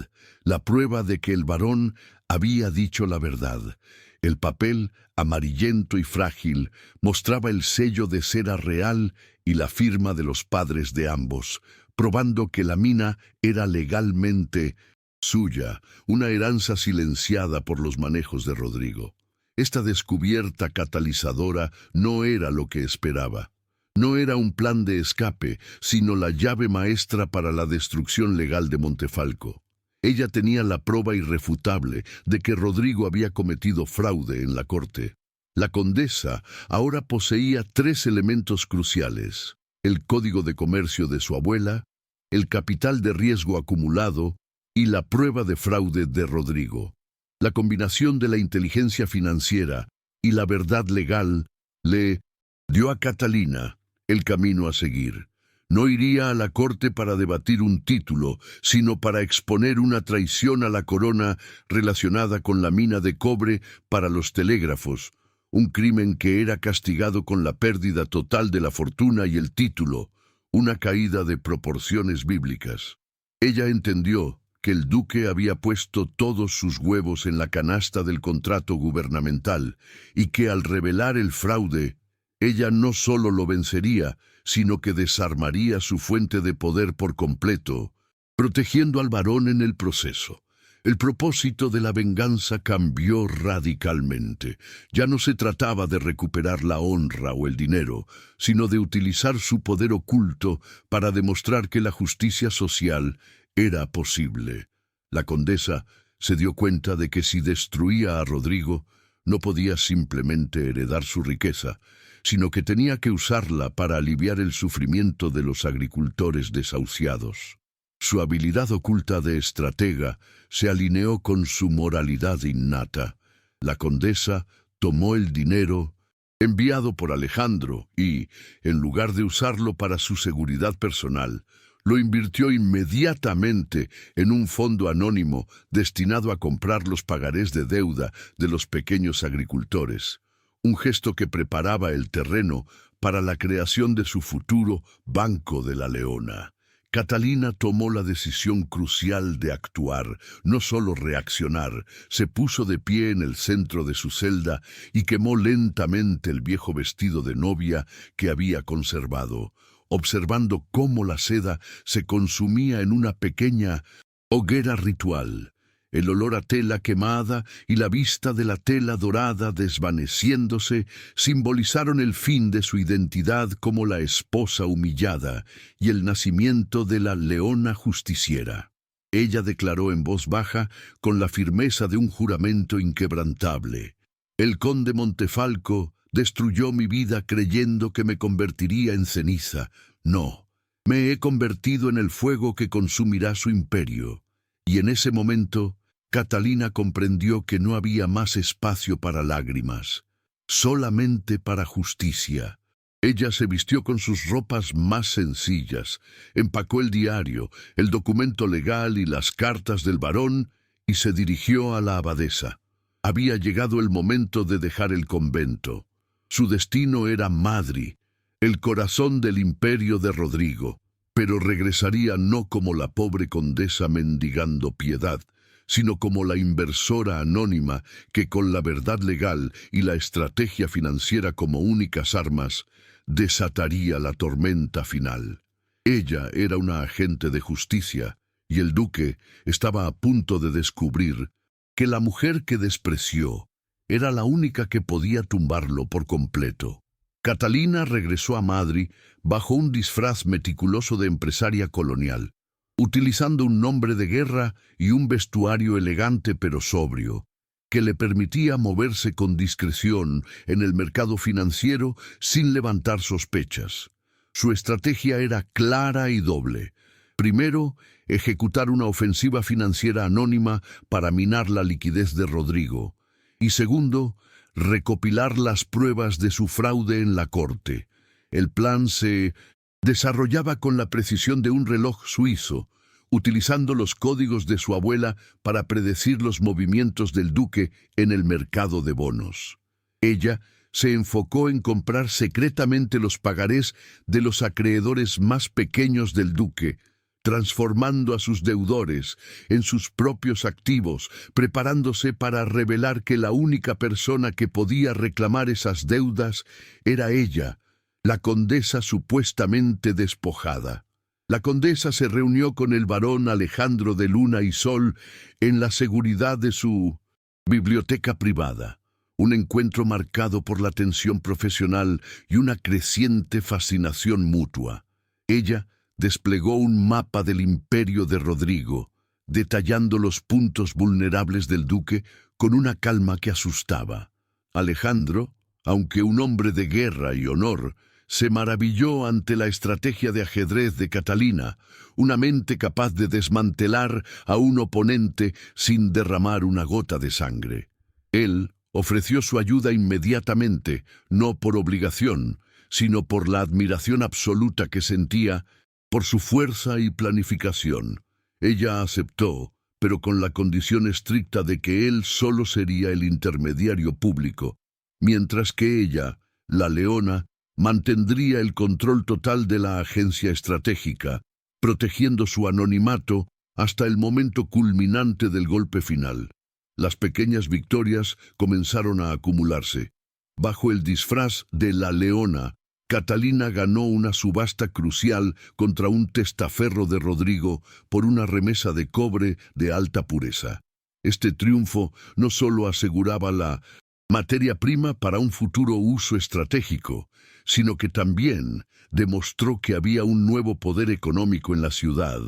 la prueba de que el varón había dicho la verdad. El papel, amarillento y frágil, mostraba el sello de cera real y la firma de los padres de ambos, probando que la mina era legalmente suya, una heranza silenciada por los manejos de Rodrigo. Esta descubierta catalizadora no era lo que esperaba. No era un plan de escape, sino la llave maestra para la destrucción legal de Montefalco. Ella tenía la prueba irrefutable de que Rodrigo había cometido fraude en la corte. La condesa ahora poseía 3 elementos cruciales: el código de comercio de su abuela, el capital de riesgo acumulado y la prueba de fraude de Rodrigo. La combinación de la inteligencia financiera y la verdad legal le dio a Catalina el camino a seguir. No iría a la corte para debatir un título, sino para exponer una traición a la corona relacionada con la mina de cobre para los telégrafos, un crimen que era castigado con la pérdida total de la fortuna y el título, una caída de proporciones bíblicas. Ella entendió que el duque había puesto todos sus huevos en la canasta del contrato gubernamental y que al revelar el fraude, ella no solo lo vencería, sino que desarmaría su fuente de poder por completo, protegiendo al varón en el proceso. El propósito de la venganza cambió radicalmente. Ya no se trataba de recuperar la honra o el dinero, sino de utilizar su poder oculto para demostrar que la justicia social era posible. La condesa se dio cuenta de que si destruía a Rodrigo, no podía simplemente heredar su riqueza, sino que tenía que usarla para aliviar el sufrimiento de los agricultores desahuciados. Su habilidad oculta de estratega se alineó con su moralidad innata. La condesa tomó el dinero enviado por Alejandro y, en lugar de usarlo para su seguridad personal, lo invirtió inmediatamente en un fondo anónimo destinado a comprar los pagarés de deuda de los pequeños agricultores, un gesto que preparaba el terreno para la creación de su futuro Banco de la Leona. Catalina tomó la decisión crucial de actuar, no solo reaccionar. Se puso de pie en el centro de su celda y quemó lentamente el viejo vestido de novia que había conservado, observando cómo la seda se consumía en una pequeña hoguera ritual. El olor a tela quemada y la vista de la tela dorada desvaneciéndose simbolizaron el fin de su identidad como la esposa humillada y el nacimiento de la leona justiciera. Ella declaró en voz baja, con la firmeza de un juramento inquebrantable: «El conde Montefalco destruyó mi vida creyendo que me convertiría en ceniza. No, me he convertido en el fuego que consumirá su imperio». Y en ese momento, Catalina comprendió que no había más espacio para lágrimas, solamente para justicia. Ella se vistió con sus ropas más sencillas, empacó el diario, el documento legal y las cartas del varón y se dirigió a la abadesa. Había llegado el momento de dejar el convento. Su destino era Madrid, el corazón del imperio de Rodrigo, pero regresaría no como la pobre condesa mendigando piedad, sino como la inversora anónima que, con la verdad legal y la estrategia financiera como únicas armas, desataría la tormenta final. Ella era una agente de justicia, y el duque estaba a punto de descubrir que la mujer que despreció era la única que podía tumbarlo por completo. Catalina regresó a Madrid bajo un disfraz meticuloso de empresaria colonial, utilizando un nombre de guerra y un vestuario elegante pero sobrio, que le permitía moverse con discreción en el mercado financiero sin levantar sospechas. Su estrategia era clara y doble. Primero, ejecutar una ofensiva financiera anónima para minar la liquidez de Rodrigo. Y segundo, recopilar las pruebas de su fraude en la corte. El plan se desarrollaba con la precisión de un reloj suizo, utilizando los códigos de su abuela para predecir los movimientos del duque en el mercado de bonos. Ella se enfocó en comprar secretamente los pagarés de los acreedores más pequeños del duque, transformando a sus deudores en sus propios activos, preparándose para revelar que la única persona que podía reclamar esas deudas era ella, la condesa supuestamente despojada. La condesa se reunió con el barón Alejandro de Luna y Sol en la seguridad de su biblioteca privada. Un encuentro marcado por la tensión profesional y una creciente fascinación mutua. Ella desplegó un mapa del imperio de Rodrigo, detallando los puntos vulnerables del duque con una calma que asustaba. Alejandro, aunque un hombre de guerra y honor, se maravilló ante la estrategia de ajedrez de Catalina, una mente capaz de desmantelar a un oponente sin derramar una gota de sangre. Él ofreció su ayuda inmediatamente, no por obligación, sino por la admiración absoluta que sentía por su fuerza y planificación. Ella aceptó, pero con la condición estricta de que él solo sería el intermediario público, mientras que ella, la leona, mantendría el control total de la agencia estratégica, protegiendo su anonimato hasta el momento culminante del golpe final. Las pequeñas victorias comenzaron a acumularse. Bajo el disfraz de la leona, Catalina ganó una subasta crucial contra un testaferro de Rodrigo por una remesa de cobre de alta pureza. Este triunfo no solo aseguraba la materia prima para un futuro uso estratégico, sino que también demostró que había un nuevo poder económico en la ciudad,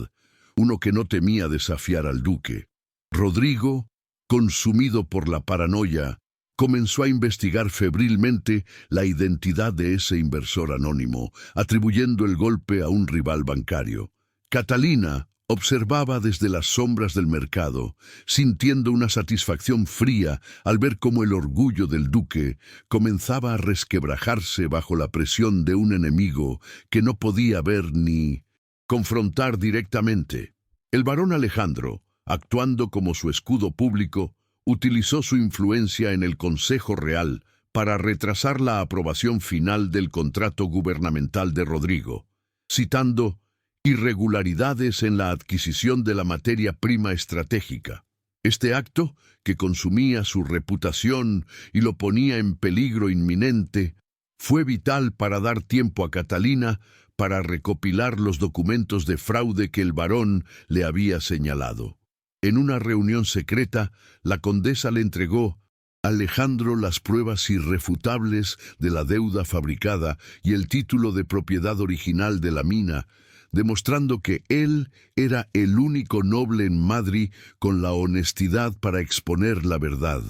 uno que no temía desafiar al duque. Rodrigo, consumido por la paranoia, comenzó a investigar febrilmente la identidad de ese inversor anónimo, atribuyendo el golpe a un rival bancario. Catalina observaba desde las sombras del mercado, sintiendo una satisfacción fría al ver cómo el orgullo del duque comenzaba a resquebrajarse bajo la presión de un enemigo que no podía ver ni confrontar directamente. El barón Alejandro, actuando como su escudo público, utilizó su influencia en el Consejo Real para retrasar la aprobación final del contrato gubernamental de Rodrigo, citando irregularidades en la adquisición de la materia prima estratégica. Este acto, que consumía su reputación y lo ponía en peligro inminente, fue vital para dar tiempo a Catalina para recopilar los documentos de fraude que el barón le había señalado. En una reunión secreta, la condesa le entregó a Alejandro las pruebas irrefutables de la deuda fabricada y el título de propiedad original de la mina, demostrando que él era el único noble en Madrid con la honestidad para exponer la verdad.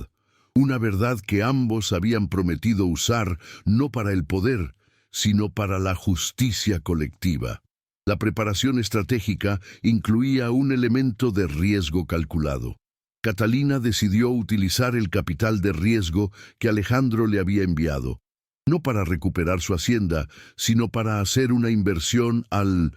Una verdad que ambos habían prometido usar no para el poder, sino para la justicia colectiva. La preparación estratégica incluía un elemento de riesgo calculado. Catalina decidió utilizar el capital de riesgo que Alejandro le había enviado, no para recuperar su hacienda, sino para hacer una inversión al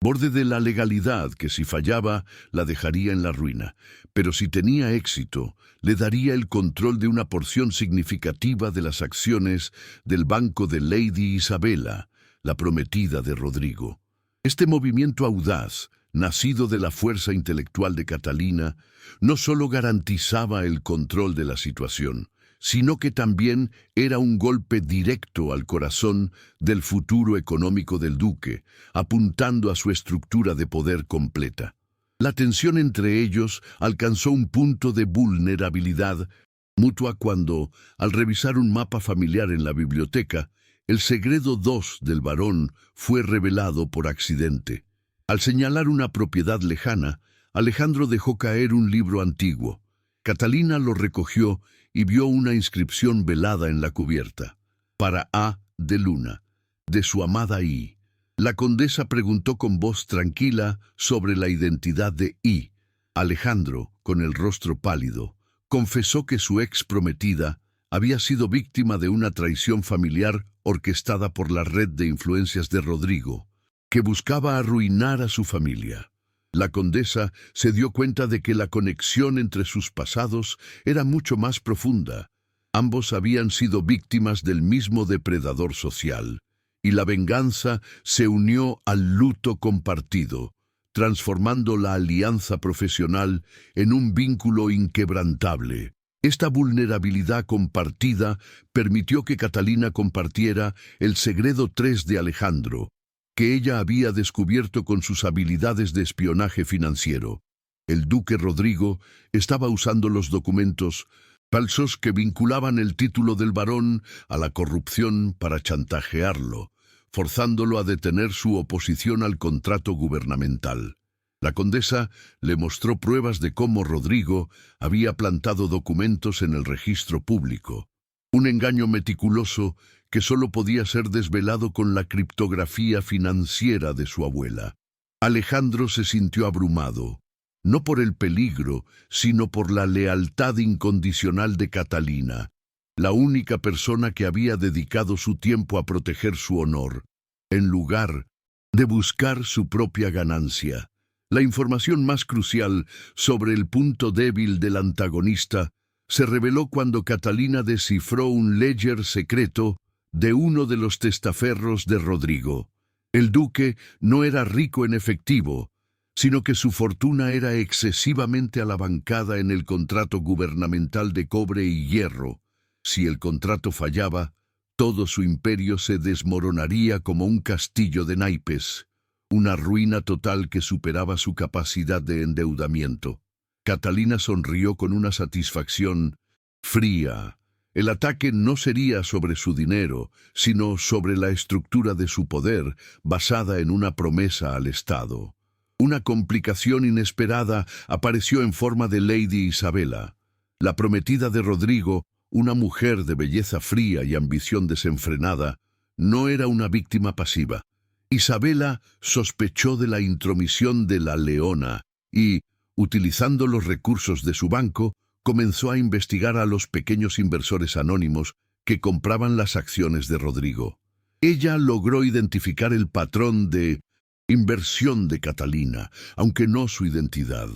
borde de la legalidad que si fallaba la dejaría en la ruina, pero si tenía éxito, le daría el control de una porción significativa de las acciones del banco de Lady Isabela, la prometida de Rodrigo. Este movimiento audaz, nacido de la fuerza intelectual de Catalina, no solo garantizaba el control de la situación, sino que también era un golpe directo al corazón del futuro económico del duque, apuntando a su estructura de poder completa. La tensión entre ellos alcanzó un punto de vulnerabilidad mutua cuando, al revisar un mapa familiar en la biblioteca, el segredo 2 del barón fue revelado por accidente. Al señalar una propiedad lejana, Alejandro dejó caer un libro antiguo. Catalina lo recogió y vio una inscripción velada en la cubierta. Para A. de Luna, de su amada I. La condesa preguntó con voz tranquila sobre la identidad de I. Alejandro, con el rostro pálido, confesó que su ex prometida había sido víctima de una traición familiar orquestada por la red de influencias de Rodrigo, que buscaba arruinar a su familia. La condesa se dio cuenta de que la conexión entre sus pasados era mucho más profunda. Ambos habían sido víctimas del mismo depredador social, y la venganza se unió al luto compartido, transformando la alianza profesional en un vínculo inquebrantable. Esta vulnerabilidad compartida permitió que Catalina compartiera el secreto 3 de Alejandro, que ella había descubierto con sus habilidades de espionaje financiero. El duque Rodrigo estaba usando los documentos falsos que vinculaban el título del barón a la corrupción para chantajearlo, forzándolo a detener su oposición al contrato gubernamental. La condesa le mostró pruebas de cómo Rodrigo había plantado documentos en el registro público, un engaño meticuloso que solo podía ser desvelado con la criptografía financiera de su abuela. Alejandro se sintió abrumado, no por el peligro, sino por la lealtad incondicional de Catalina, la única persona que había dedicado su tiempo a proteger su honor, en lugar de buscar su propia ganancia. La información más crucial sobre el punto débil del antagonista se reveló cuando Catalina descifró un ledger secreto de uno de los testaferros de Rodrigo. El duque no era rico en efectivo, sino que su fortuna era excesivamente alavancada en el contrato gubernamental de cobre y hierro. Si el contrato fallaba, todo su imperio se desmoronaría como un castillo de naipes, una ruina total que superaba su capacidad de endeudamiento. Catalina sonrió con una satisfacción fría. El ataque no sería sobre su dinero, sino sobre la estructura de su poder, basada en una promesa al Estado. Una complicación inesperada apareció en forma de Lady Isabela, la prometida de Rodrigo, una mujer de belleza fría y ambición desenfrenada. No era una víctima pasiva. Isabela sospechó de la intromisión de la leona y, utilizando los recursos de su banco, comenzó a investigar a los pequeños inversores anónimos que compraban las acciones de Rodrigo. Ella logró identificar el patrón de inversión de Catalina, aunque no su identidad.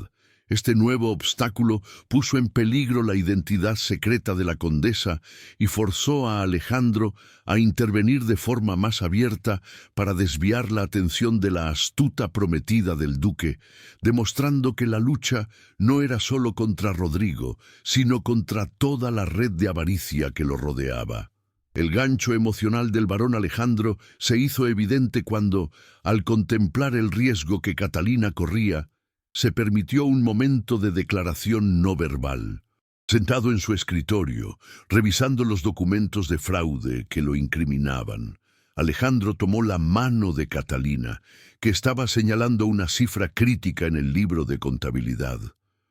Este nuevo obstáculo puso en peligro la identidad secreta de la condesa y forzó a Alejandro a intervenir de forma más abierta para desviar la atención de la astuta prometida del duque, demostrando que la lucha no era solo contra Rodrigo, sino contra toda la red de avaricia que lo rodeaba. El gancho emocional del barón Alejandro se hizo evidente cuando, al contemplar el riesgo que Catalina corría, se permitió un momento de declaración no verbal. Sentado en su escritorio, revisando los documentos de fraude que lo incriminaban, Alejandro tomó la mano de Catalina, que estaba señalando una cifra crítica en el libro de contabilidad.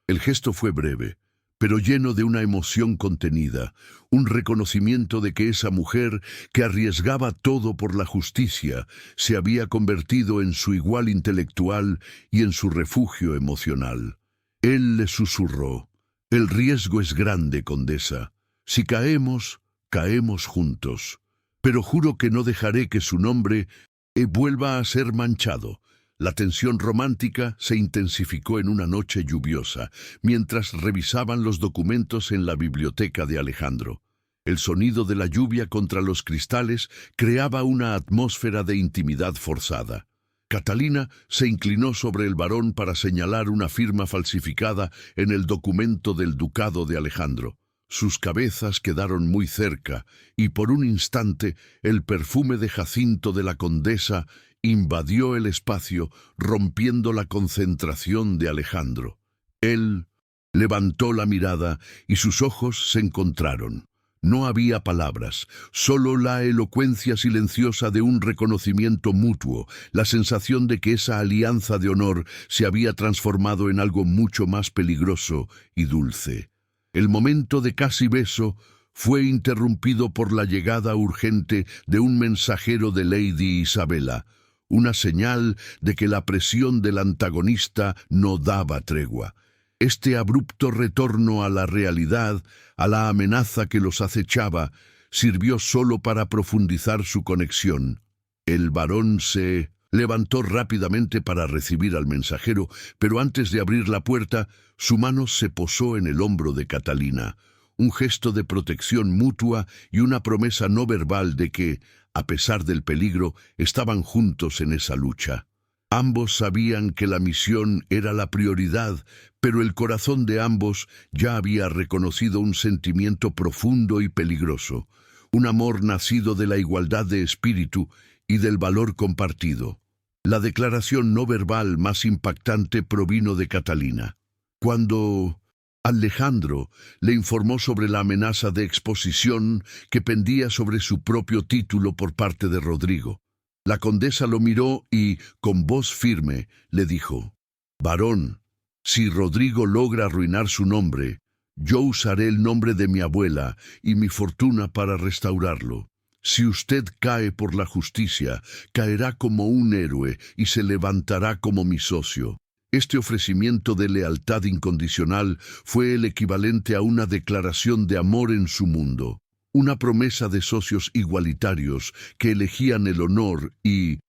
El gesto fue breve, pero lleno de una emoción contenida, un reconocimiento de que esa mujer, que arriesgaba todo por la justicia, se había convertido en su igual intelectual y en su refugio emocional. Él le susurró: «El riesgo es grande, condesa. Si caemos, caemos juntos. Pero juro que no dejaré que su nombre vuelva a ser manchado». La tensión romántica se intensificó en una noche lluviosa, mientras revisaban los documentos en la biblioteca de Alejandro. El sonido de la lluvia contra los cristales creaba una atmósfera de intimidad forzada. Catalina se inclinó sobre el barón para señalar una firma falsificada en el documento del ducado de Alejandro. Sus cabezas quedaron muy cerca, y por un instante el perfume de jacinto de la condesa invadió el espacio, rompiendo la concentración de Alejandro. Él levantó la mirada y sus ojos se encontraron. No había palabras, solo la elocuencia silenciosa de un reconocimiento mutuo, la sensación de que esa alianza de honor se había transformado en algo mucho más peligroso y dulce. El momento de casi beso fue interrumpido por la llegada urgente de un mensajero de Lady Isabela, una señal de que la presión del antagonista no daba tregua. Este abrupto retorno a la realidad, a la amenaza que los acechaba, sirvió solo para profundizar su conexión. El barón se levantó rápidamente para recibir al mensajero, pero antes de abrir la puerta, su mano se posó en el hombro de Catalina, un gesto de protección mutua y una promesa no verbal de que, a pesar del peligro, estaban juntos en esa lucha. Ambos sabían que la misión era la prioridad, pero el corazón de ambos ya había reconocido un sentimiento profundo y peligroso, un amor nacido de la igualdad de espíritu y del valor compartido. La declaración no verbal más impactante provino de Catalina. Cuando Alejandro le informó sobre la amenaza de exposición que pendía sobre su propio título por parte de Rodrigo, la condesa lo miró y, con voz firme, le dijo: «Varón, si Rodrigo logra arruinar su nombre, yo usaré el nombre de mi abuela y mi fortuna para restaurarlo. Si usted cae por la justicia, caerá como un héroe y se levantará como mi socio». Este ofrecimiento de lealtad incondicional fue el equivalente a una declaración de amor en su mundo, una promesa de socios igualitarios que elegían el honor y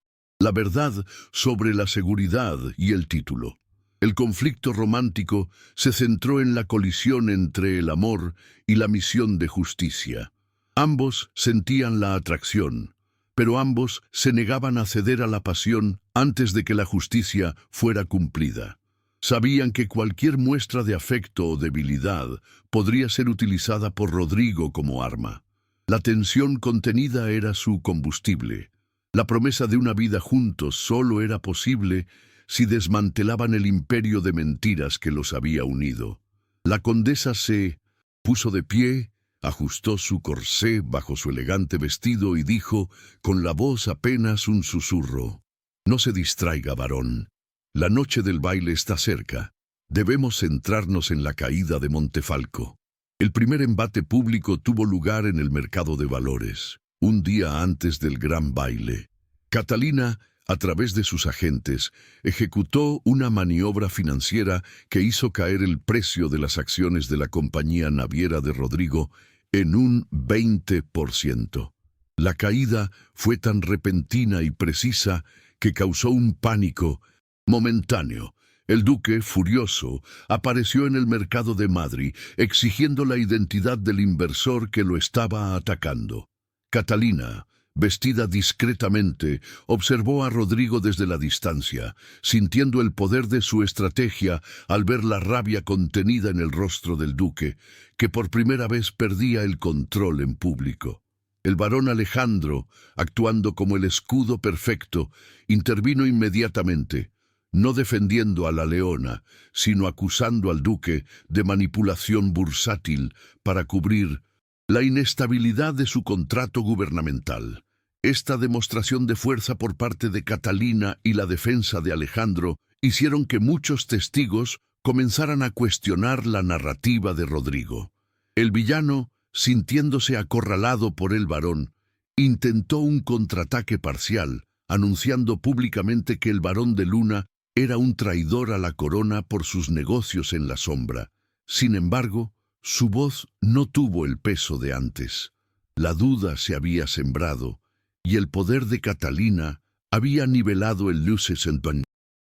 la verdad sobre la seguridad y el título. El conflicto romántico se centró en la colisión entre el amor y la misión de justicia. Ambos sentían la atracción, pero ambos se negaban a ceder a la pasión antes de que la justicia fuera cumplida. Sabían que cualquier muestra de afecto o debilidad podría ser utilizada por Rodrigo como arma. La tensión contenida era su combustible. La promesa de una vida juntos solo era posible si desmantelaban el imperio de mentiras que los había unido. La condesa se puso de pie, ajustó su corsé bajo su elegante vestido y dijo, con la voz apenas un susurro: «No se distraiga, varón. La noche del baile está cerca. Debemos centrarnos en la caída de Montefalco». El primer embate público tuvo lugar en el mercado de valores, un día antes del gran baile. Catalina, a través de sus agentes, ejecutó una maniobra financiera que hizo caer el precio de las acciones de la compañía naviera de Rodrigo en un 20%. La caída fue tan repentina y precisa que causó un pánico momentáneo. El duque, furioso, apareció en el mercado de Madrid, exigiendo la identidad del inversor que lo estaba atacando. Catalina, vestida discretamente, observó a Rodrigo desde la distancia, sintiendo el poder de su estrategia al ver la rabia contenida en el rostro del duque, que por primera vez perdía el control en público. El barón Alejandro, actuando como el escudo perfecto, intervino inmediatamente, no defendiendo a la leona, sino acusando al duque de manipulación bursátil para cubrir la inestabilidad de su contrato gubernamental. Esta demostración de fuerza por parte de Catalina y la defensa de Alejandro hicieron que muchos testigos comenzaran a cuestionar la narrativa de Rodrigo. El villano, sintiéndose acorralado por el barón, intentó un contraataque parcial, anunciando públicamente que el barón de Luna era un traidor a la corona por sus negocios en la sombra. Sin embargo, su voz no tuvo el peso de antes. La duda se había sembrado, y el poder de Catalina había nivelado el Lucentum,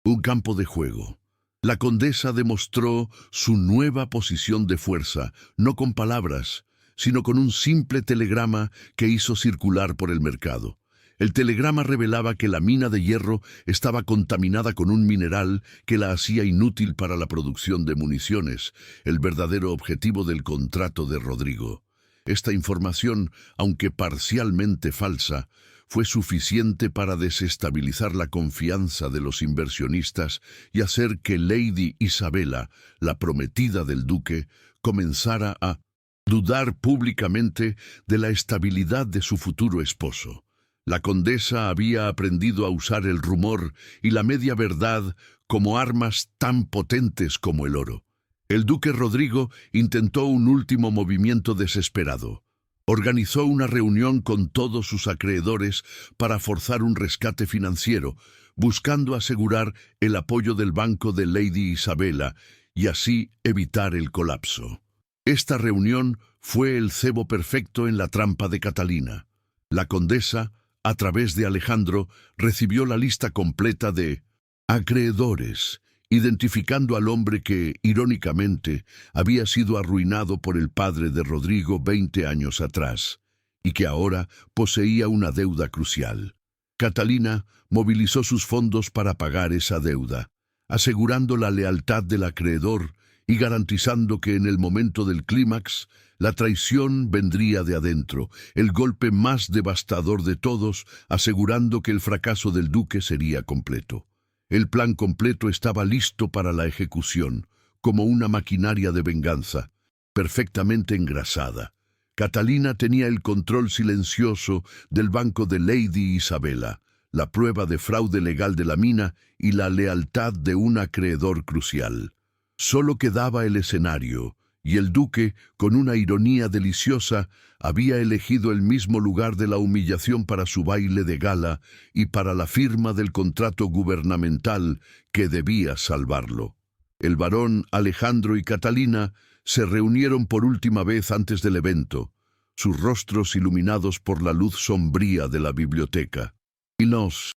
un campo de juego. La condesa demostró su nueva posición de fuerza, no con palabras, sino con un simple telegrama que hizo circular por el mercado. El telegrama revelaba que la mina de hierro estaba contaminada con un mineral que la hacía inútil para la producción de municiones, el verdadero objetivo del contrato de Rodrigo. Esta información, aunque parcialmente falsa, fue suficiente para desestabilizar la confianza de los inversionistas y hacer que Lady Isabela, la prometida del duque, comenzara a dudar públicamente de la estabilidad de su futuro esposo. La condesa había aprendido a usar el rumor y la media verdad como armas tan potentes como el oro. El duque Rodrigo intentó un último movimiento desesperado. Organizó una reunión con todos sus acreedores para forzar un rescate financiero, buscando asegurar el apoyo del banco de Lady Isabela y así evitar el colapso. Esta reunión fue el cebo perfecto en la trampa de Catalina. La condesa, a través de Alejandro, recibió la lista completa de acreedores, identificando al hombre que, irónicamente, había sido arruinado por el padre de Rodrigo 20 años atrás, y que ahora poseía una deuda crucial. Catalina movilizó sus fondos para pagar esa deuda, asegurando la lealtad del acreedor y garantizando que en el momento del clímax, la traición vendría de adentro, el golpe más devastador de todos, asegurando que el fracaso del duque sería completo. El plan completo estaba listo para la ejecución, como una maquinaria de venganza, perfectamente engrasada. Catalina tenía el control silencioso del banco de Lady Isabela, la prueba de fraude legal de la mina y la lealtad de un acreedor crucial. Solo quedaba el escenario, y el duque, con una ironía deliciosa, había elegido el mismo lugar de la humillación para su baile de gala y para la firma del contrato gubernamental que debía salvarlo. El barón Alejandro y Catalina se reunieron por última vez antes del evento, sus rostros iluminados por la luz sombría de la biblioteca. Y los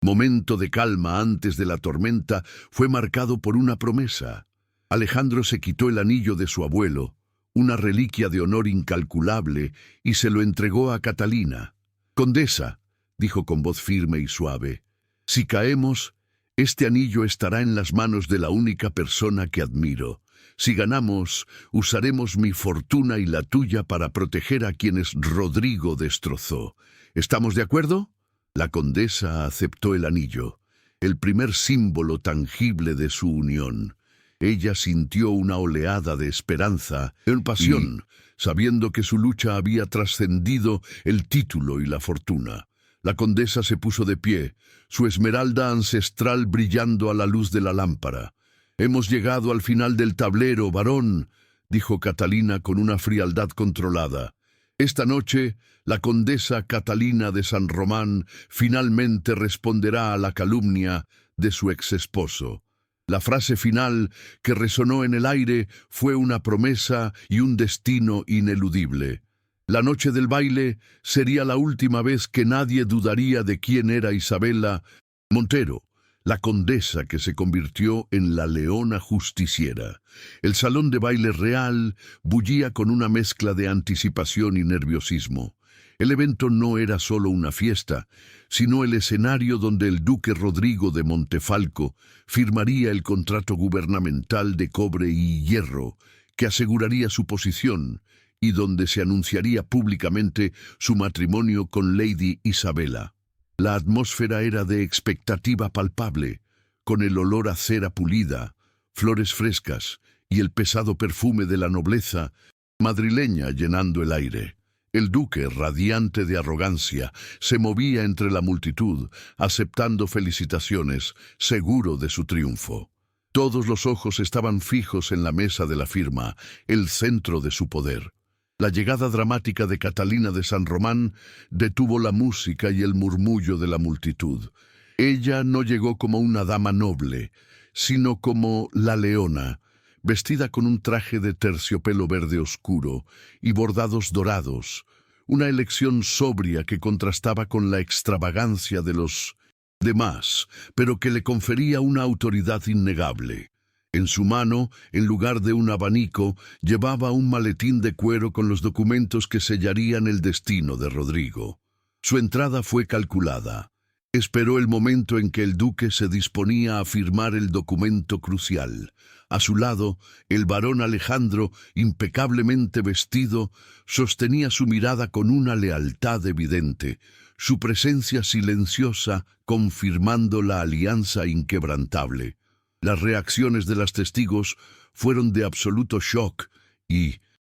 momento de calma antes de la tormenta fue marcado por una promesa. Alejandro se quitó el anillo de su abuelo, una reliquia de honor incalculable, y se lo entregó a Catalina. «Condesa», dijo con voz firme y suave, «si caemos, este anillo estará en las manos de la única persona que admiro. Si ganamos, usaremos mi fortuna y la tuya para proteger a quienes Rodrigo destrozó. ¿Estamos de acuerdo?» La condesa aceptó el anillo, el primer símbolo tangible de su unión. Ella sintió una oleada de esperanza, de pasión, sabiendo que su lucha había trascendido el título y la fortuna. La condesa se puso de pie, su esmeralda ancestral brillando a la luz de la lámpara. «Hemos llegado al final del tablero, varón», dijo Catalina con una frialdad controlada. «Esta noche, la condesa Catalina de San Román finalmente responderá a la calumnia de su exesposo». La frase final que resonó en el aire fue una promesa y un destino ineludible. La noche del baile sería la última vez que nadie dudaría de quién era Isabela Montero, la condesa que se convirtió en la leona justiciera. El salón de baile real bullía con una mezcla de anticipación y nerviosismo. El evento no era solo una fiesta, sino el escenario donde el duque Rodrigo de Montefalco firmaría el contrato gubernamental de cobre y hierro que aseguraría su posición y donde se anunciaría públicamente su matrimonio con Lady Isabela. La atmósfera era de expectativa palpable, con el olor a cera pulida, flores frescas y el pesado perfume de la nobleza madrileña llenando el aire. El duque, radiante de arrogancia, se movía entre la multitud, aceptando felicitaciones, seguro de su triunfo. Todos los ojos estaban fijos en la mesa de la firma, el centro de su poder. La llegada dramática de Catalina de San Román detuvo la música y el murmullo de la multitud. Ella no llegó como una dama noble, sino como la leona, vestida con un traje de terciopelo verde oscuro y bordados dorados, una elección sobria que contrastaba con la extravagancia de los demás, pero que le confería una autoridad innegable. En su mano, en lugar de un abanico, llevaba un maletín de cuero con los documentos que sellarían el destino de Rodrigo. Su entrada fue calculada. Esperó el momento en que el duque se disponía a firmar el documento crucial. A su lado, el barón Alejandro, impecablemente vestido, sostenía su mirada con una lealtad evidente, su presencia silenciosa confirmando la alianza inquebrantable. Las reacciones de los testigos fueron de absoluto shock y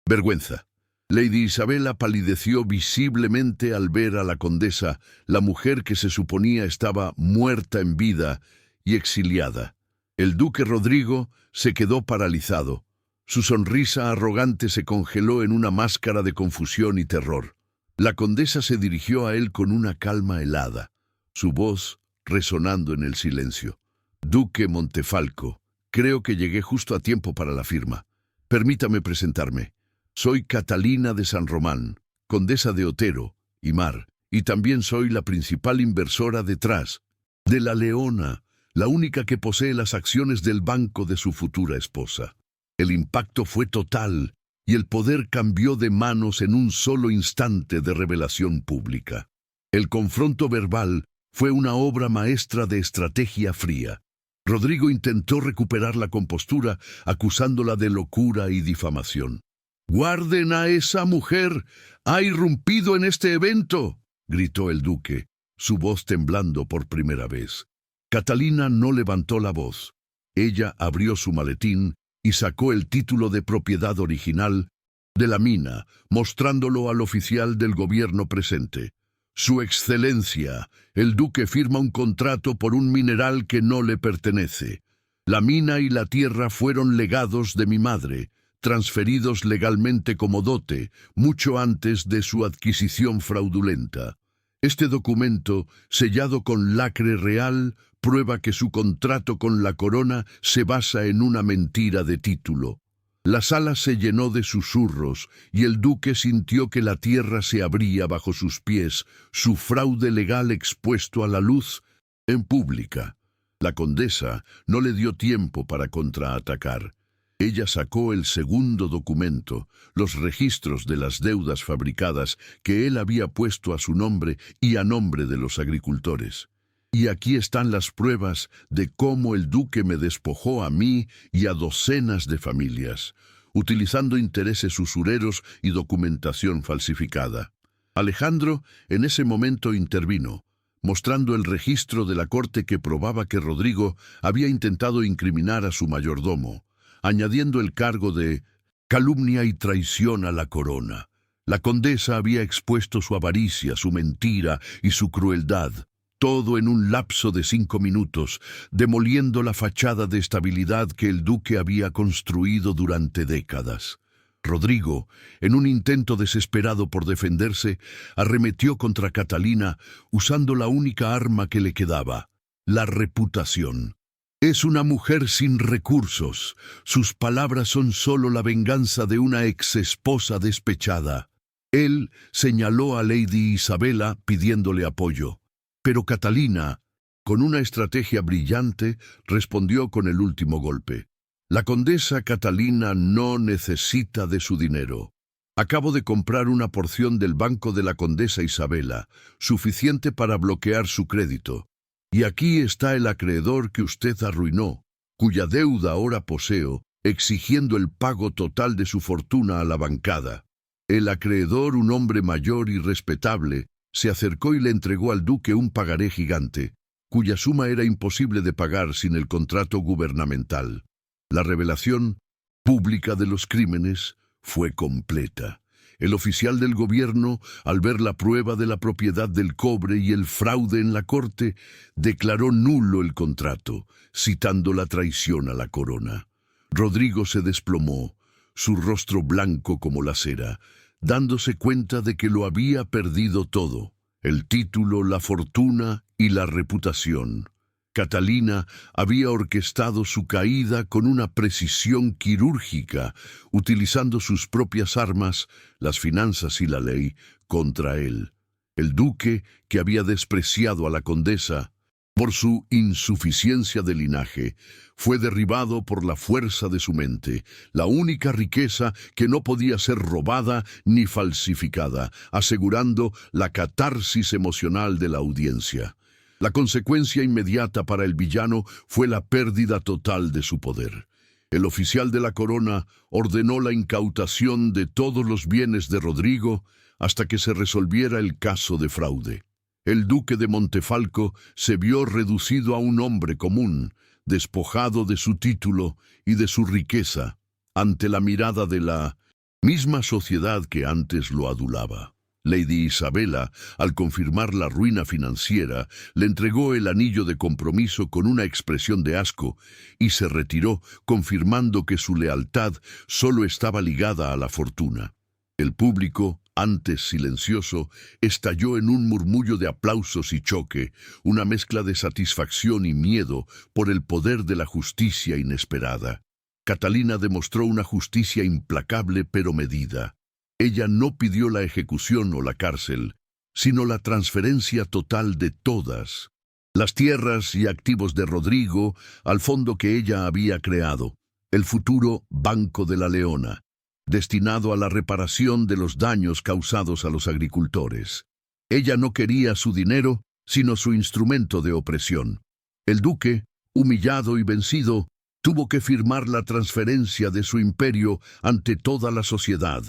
vergüenza. Lady Isabela palideció visiblemente al ver a la condesa, la mujer que se suponía estaba muerta en vida y exiliada. El duque Rodrigo se quedó paralizado. Su sonrisa arrogante se congeló en una máscara de confusión y terror. La condesa se dirigió a él con una calma helada, su voz resonando en el silencio. «Duque Montefalco, creo que llegué justo a tiempo para la firma. Permítame presentarme. Soy Catalina de San Román, condesa de Otero y Mar, y también soy la principal inversora detrás de la Leona, la única que posee las acciones del banco de su futura esposa». El impacto fue total y el poder cambió de manos en un solo instante de revelación pública. El confronto verbal Fue una obra maestra de estrategia fría. Rodrigo intentó recuperar la compostura, acusándola de locura y difamación. «¡Guarden a esa mujer! ¡Ha irrumpido en este evento!», gritó el duque, su voz temblando por primera vez. Catalina no levantó la voz. Ella abrió su maletín y sacó el título de propiedad original de la mina, mostrándolo al oficial del gobierno presente. «Su Excelencia, el duque firma un contrato por un mineral que no le pertenece. La mina y la tierra fueron legados de mi madre, transferidos legalmente como dote, mucho antes de su adquisición fraudulenta. Este documento, sellado con lacre real, prueba que su contrato con la corona se basa en una mentira de título». La sala se llenó de susurros y el duque sintió que la tierra se abría bajo sus pies, su fraude legal expuesto a la luz en pública. La condesa no le dio tiempo para contraatacar. Ella sacó el segundo documento, los registros de las deudas fabricadas que él había puesto a su nombre y a nombre de los agricultores. «Y aquí están las pruebas de cómo el duque me despojó a mí y a docenas de familias, utilizando intereses usureros y documentación falsificada». Alejandro en ese momento intervino, mostrando el registro de la corte que probaba que Rodrigo había intentado incriminar a su mayordomo, añadiendo el cargo de calumnia y traición a la corona. La condesa había expuesto su avaricia, su mentira y su crueldad. Todo en un lapso de 5 minutos, demoliendo la fachada de estabilidad que el duque había construido durante décadas. Rodrigo, en un intento desesperado por defenderse, arremetió contra Catalina usando la única arma que le quedaba, la reputación. «Es una mujer sin recursos. Sus palabras son solo la venganza de una exesposa despechada». Él señaló a Lady Isabela pidiéndole apoyo. Pero Catalina, con una estrategia brillante, respondió con el último golpe. «La condesa Catalina no necesita de su dinero. Acabo de comprar una porción del banco de la condesa Isabela, suficiente para bloquear su crédito. Y aquí está el acreedor que usted arruinó, cuya deuda ahora poseo, exigiendo el pago total de su fortuna a la bancada». El acreedor, un hombre mayor y respetable, se acercó y le entregó al duque un pagaré gigante, cuya suma era imposible de pagar sin el contrato gubernamental. La revelación pública de los crímenes fue completa. El oficial del gobierno, al ver la prueba de la propiedad del cobre y el fraude en la corte, declaró nulo el contrato, citando la traición a la corona. Rodrigo se desplomó, su rostro blanco como la cera, dándose cuenta de que lo había perdido todo: el título, la fortuna y la reputación. Catalina había orquestado su caída con una precisión quirúrgica, utilizando sus propias armas, las finanzas y la ley, contra él. El duque, que había despreciado a la condesa por su insuficiencia de linaje, fue derribado por la fuerza de su mente, la única riqueza que no podía ser robada ni falsificada, asegurando la catarsis emocional de la audiencia. La consecuencia inmediata para el villano fue la pérdida total de su poder. El oficial de la corona ordenó la incautación de todos los bienes de Rodrigo hasta que se resolviera el caso de fraude. El duque de Montefalco se vio reducido a un hombre común, despojado de su título y de su riqueza, ante la mirada de la misma sociedad que antes lo adulaba. Lady Isabela, al confirmar la ruina financiera, le entregó el anillo de compromiso con una expresión de asco y se retiró, confirmando que su lealtad solo estaba ligada a la fortuna. El público, antes silencioso, estalló en un murmullo de aplausos y choque, una mezcla de satisfacción y miedo por el poder de la justicia inesperada. Catalina demostró una justicia implacable pero medida. Ella no pidió la ejecución o la cárcel, sino la transferencia total de todas las tierras y activos de Rodrigo al fondo que ella había creado, el futuro Banco de la Leona, destinado a la reparación de los daños causados a los agricultores. Ella no quería su dinero, sino su instrumento de opresión. El duque, humillado y vencido, tuvo que firmar la transferencia de su imperio ante toda la sociedad,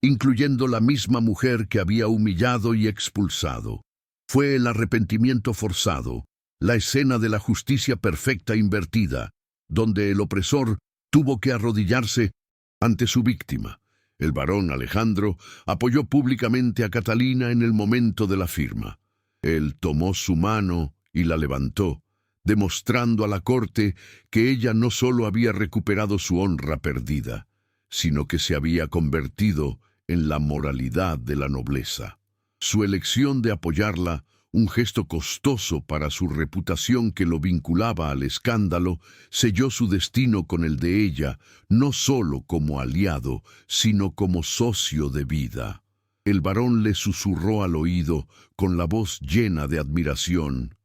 incluyendo la misma mujer que había humillado y expulsado. Fue el arrepentimiento forzado, la escena de la justicia perfecta invertida, donde el opresor tuvo que arrodillarse ante su víctima. El barón Alejandro apoyó públicamente a Catalina en el momento de la firma. Él tomó su mano y la levantó, demostrando a la corte que ella no solo había recuperado su honra perdida, sino que se había convertido en la moralidad de la nobleza. Su elección de apoyarla, un gesto costoso para su reputación que lo vinculaba al escándalo, selló su destino con el de ella, no solo como aliado, sino como socio de vida. El varón le susurró al oído, con la voz llena de admiración: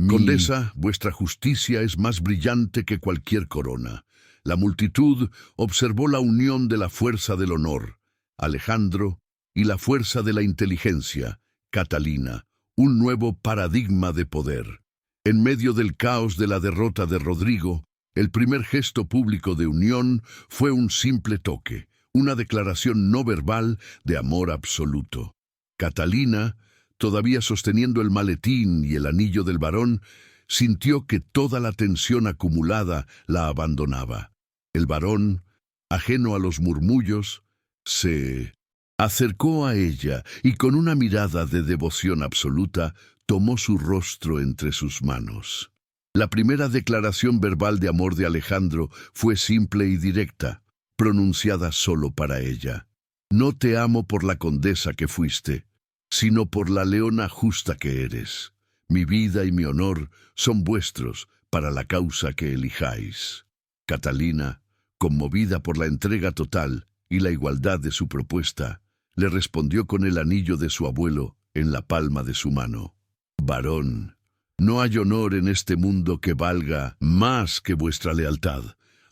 «Condesa, vuestra justicia es más brillante que cualquier corona». La multitud observó la unión de la fuerza del honor, Alejandro, y la fuerza de la inteligencia, Catalina, un nuevo paradigma de poder. En medio del caos de la derrota de Rodrigo, el primer gesto público de unión fue un simple toque, una declaración no verbal de amor absoluto. Catalina, todavía sosteniendo el maletín y el anillo del varón, sintió que toda la tensión acumulada la abandonaba. El varón, ajeno a los murmullos, se acercó a ella y con una mirada de devoción absoluta tomó su rostro entre sus manos. La primera declaración verbal de amor de Alejandro fue simple y directa, pronunciada solo para ella. «No te amo por la condesa que fuiste, sino por la leona justa que eres. Mi vida y mi honor son vuestros para la causa que elijáis». Catalina, conmovida por la entrega total y la igualdad de su propuesta, le respondió con el anillo de su abuelo en la palma de su mano: «Varón, no hay honor en este mundo que valga más que vuestra lealtad.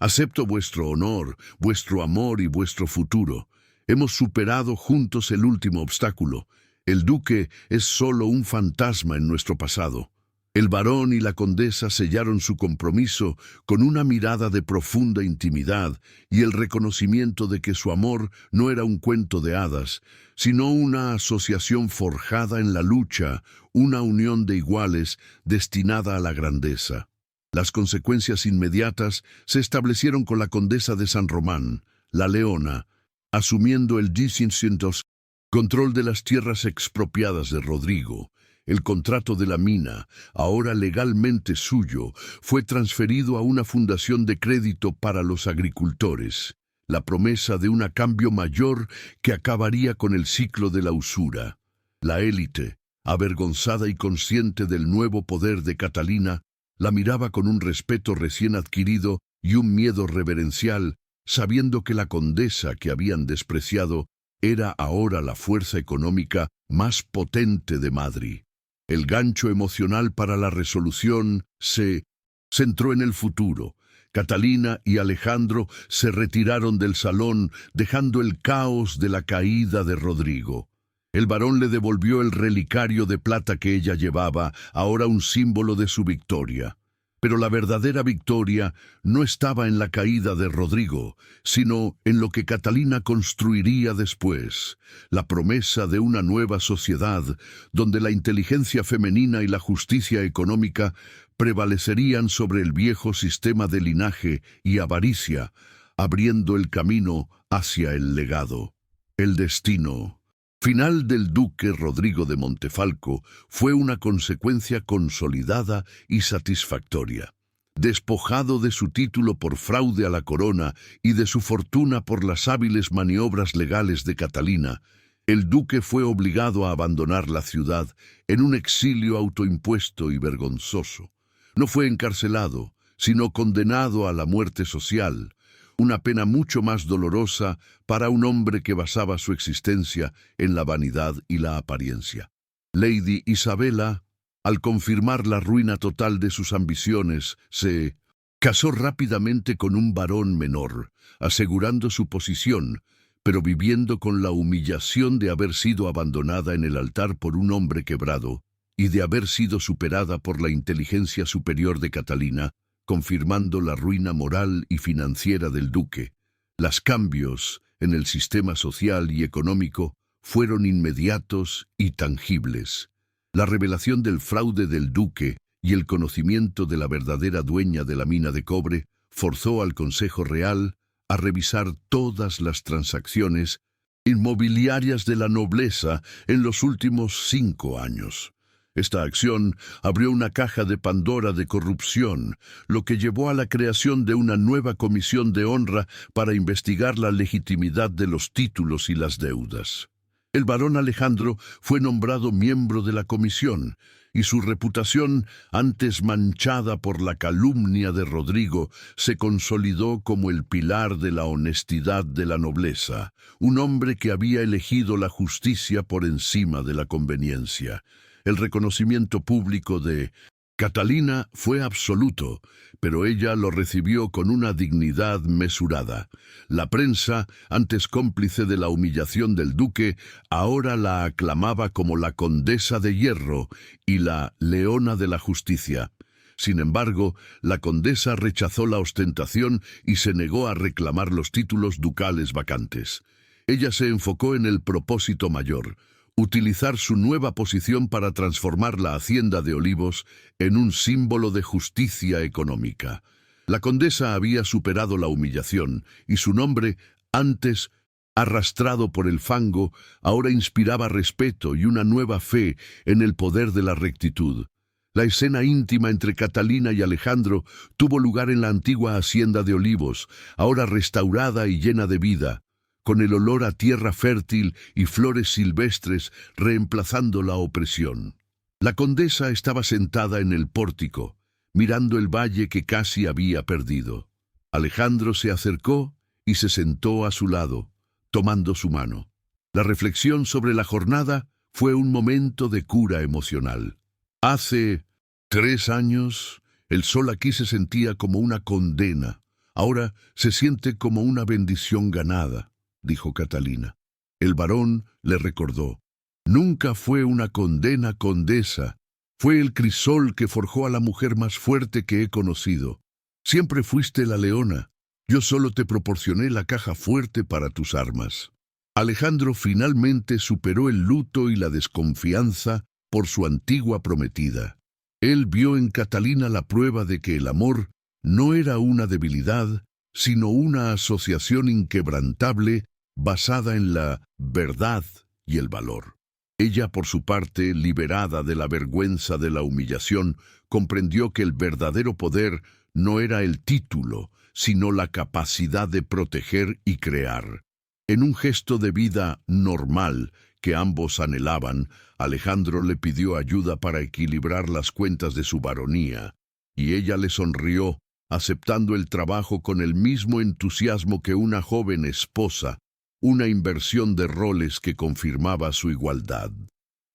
Acepto vuestro honor, vuestro amor y vuestro futuro. Hemos superado juntos el último obstáculo. El duque es solo un fantasma en nuestro pasado». El varón y la condesa sellaron su compromiso con una mirada de profunda intimidad y el reconocimiento de que su amor no era un cuento de hadas, sino una asociación forjada en la lucha, una unión de iguales destinada a la grandeza. Las consecuencias inmediatas se establecieron con la condesa de San Román, la Leona, asumiendo el 1600 control de las tierras expropiadas de Rodrigo. El contrato de la mina, ahora legalmente suyo, fue transferido a una fundación de crédito para los agricultores, la promesa de un cambio mayor que acabaría con el ciclo de la usura. La élite, avergonzada y consciente del nuevo poder de Catalina, la miraba con un respeto recién adquirido y un miedo reverencial, sabiendo que la condesa que habían despreciado era ahora la fuerza económica más potente de Madrid. El gancho emocional para la resolución se centró en el futuro. Catalina y Alejandro se retiraron del salón, dejando el caos de la caída de Rodrigo. El varón le devolvió el relicario de plata que ella llevaba, ahora un símbolo de su victoria. Pero la verdadera victoria no estaba en la caída de Rodrigo, sino en lo que Catalina construiría después, la promesa de una nueva sociedad donde la inteligencia femenina y la justicia económica prevalecerían sobre el viejo sistema de linaje y avaricia, abriendo el camino hacia el legado. El destino final del duque Rodrigo de Montefalco fue una consecuencia consolidada y satisfactoria. Despojado de su título por fraude a la corona y de su fortuna por las hábiles maniobras legales de Catalina, el duque fue obligado a abandonar la ciudad en un exilio autoimpuesto y vergonzoso. No fue encarcelado, sino condenado a la muerte social, una pena mucho más dolorosa para un hombre que basaba su existencia en la vanidad y la apariencia. Lady Isabela, al confirmar la ruina total de sus ambiciones, se casó rápidamente con un varón menor, asegurando su posición, pero viviendo con la humillación de haber sido abandonada en el altar por un hombre quebrado y de haber sido superada por la inteligencia superior de Catalina, confirmando la ruina moral y financiera del duque. Los cambios en el sistema social y económico fueron inmediatos y tangibles. La revelación del fraude del duque y el conocimiento de la verdadera dueña de la mina de cobre forzó al Consejo Real a revisar todas las transacciones inmobiliarias de la nobleza en los últimos 5 años. Esta acción abrió una caja de Pandora de corrupción, lo que llevó a la creación de una nueva comisión de honra para investigar la legitimidad de los títulos y las deudas. El barón Alejandro fue nombrado miembro de la comisión, y su reputación, antes manchada por la calumnia de Rodrigo, se consolidó como el pilar de la honestidad de la nobleza, un hombre que había elegido la justicia por encima de la conveniencia. El reconocimiento público de Catalina fue absoluto, pero ella lo recibió con una dignidad mesurada. La prensa, antes cómplice de la humillación del duque, ahora la aclamaba como la condesa de hierro y la leona de la justicia. Sin embargo, la condesa rechazó la ostentación y se negó a reclamar los títulos ducales vacantes. Ella se enfocó en el propósito mayor: utilizar su nueva posición para transformar la hacienda de Olivos en un símbolo de justicia económica. La condesa había superado la humillación, y su nombre, antes arrastrado por el fango, ahora inspiraba respeto y una nueva fe en el poder de la rectitud. La escena íntima entre Catalina y Alejandro tuvo lugar en la antigua hacienda de Olivos, ahora restaurada y llena de vida, con el olor a tierra fértil y flores silvestres reemplazando la opresión. La condesa estaba sentada en el pórtico, mirando el valle que casi había perdido. Alejandro se acercó y se sentó a su lado, tomando su mano. La reflexión sobre la jornada fue un momento de cura emocional. Hace 3 años, el sol aquí se sentía como una condena. Ahora se siente como una bendición ganada, dijo Catalina. El barón le recordó: nunca fue una condena, condesa. Fue el crisol que forjó a la mujer más fuerte que he conocido. Siempre fuiste la leona. Yo solo te proporcioné la caja fuerte para tus armas. Alejandro finalmente superó el luto y la desconfianza por su antigua prometida. Él vio en Catalina la prueba de que el amor no era una debilidad, sino una asociación inquebrantable basada en la verdad y el valor. Ella, por su parte, liberada de la vergüenza de la humillación, comprendió que el verdadero poder no era el título, sino la capacidad de proteger y crear. En un gesto de vida normal que ambos anhelaban, Alejandro le pidió ayuda para equilibrar las cuentas de su baronía, y ella le sonrió, aceptando el trabajo con el mismo entusiasmo que una joven esposa, una inversión de roles que confirmaba su igualdad.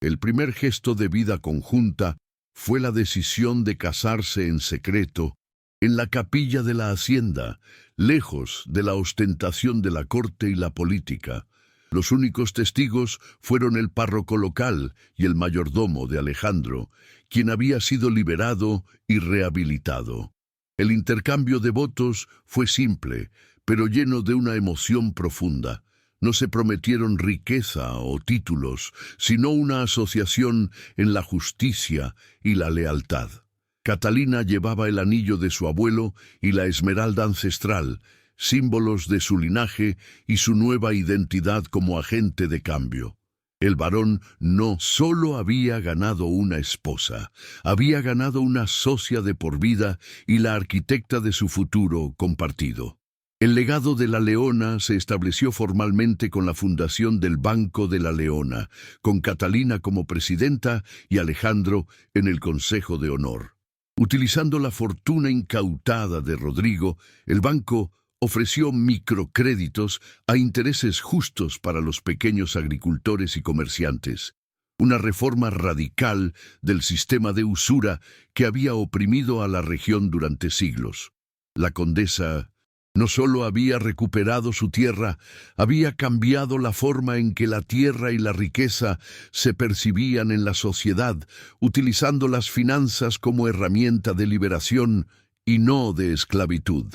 El primer gesto de vida conjunta fue la decisión de casarse en secreto en la capilla de la hacienda, lejos de la ostentación de la corte y la política. Los únicos testigos fueron el párroco local y el mayordomo de Alejandro, quien había sido liberado y rehabilitado. El intercambio de votos fue simple, pero lleno de una emoción profunda. No se prometieron riqueza o títulos, sino una asociación en la justicia y la lealtad. Catalina llevaba el anillo de su abuelo y la esmeralda ancestral, símbolos de su linaje y su nueva identidad como agente de cambio. El varón no solo había ganado una esposa, había ganado una socia de por vida y la arquitecta de su futuro compartido. El legado de la Leona se estableció formalmente con la fundación del Banco de la Leona, con Catalina como presidenta y Alejandro en el Consejo de Honor. Utilizando la fortuna incautada de Rodrigo, el banco ofreció microcréditos a intereses justos para los pequeños agricultores y comerciantes, una reforma radical del sistema de usura que había oprimido a la región durante siglos. La condesa No solo había recuperado su tierra, había cambiado la forma en que la tierra y la riqueza se percibían en la sociedad, utilizando las finanzas como herramienta de liberación y no de esclavitud.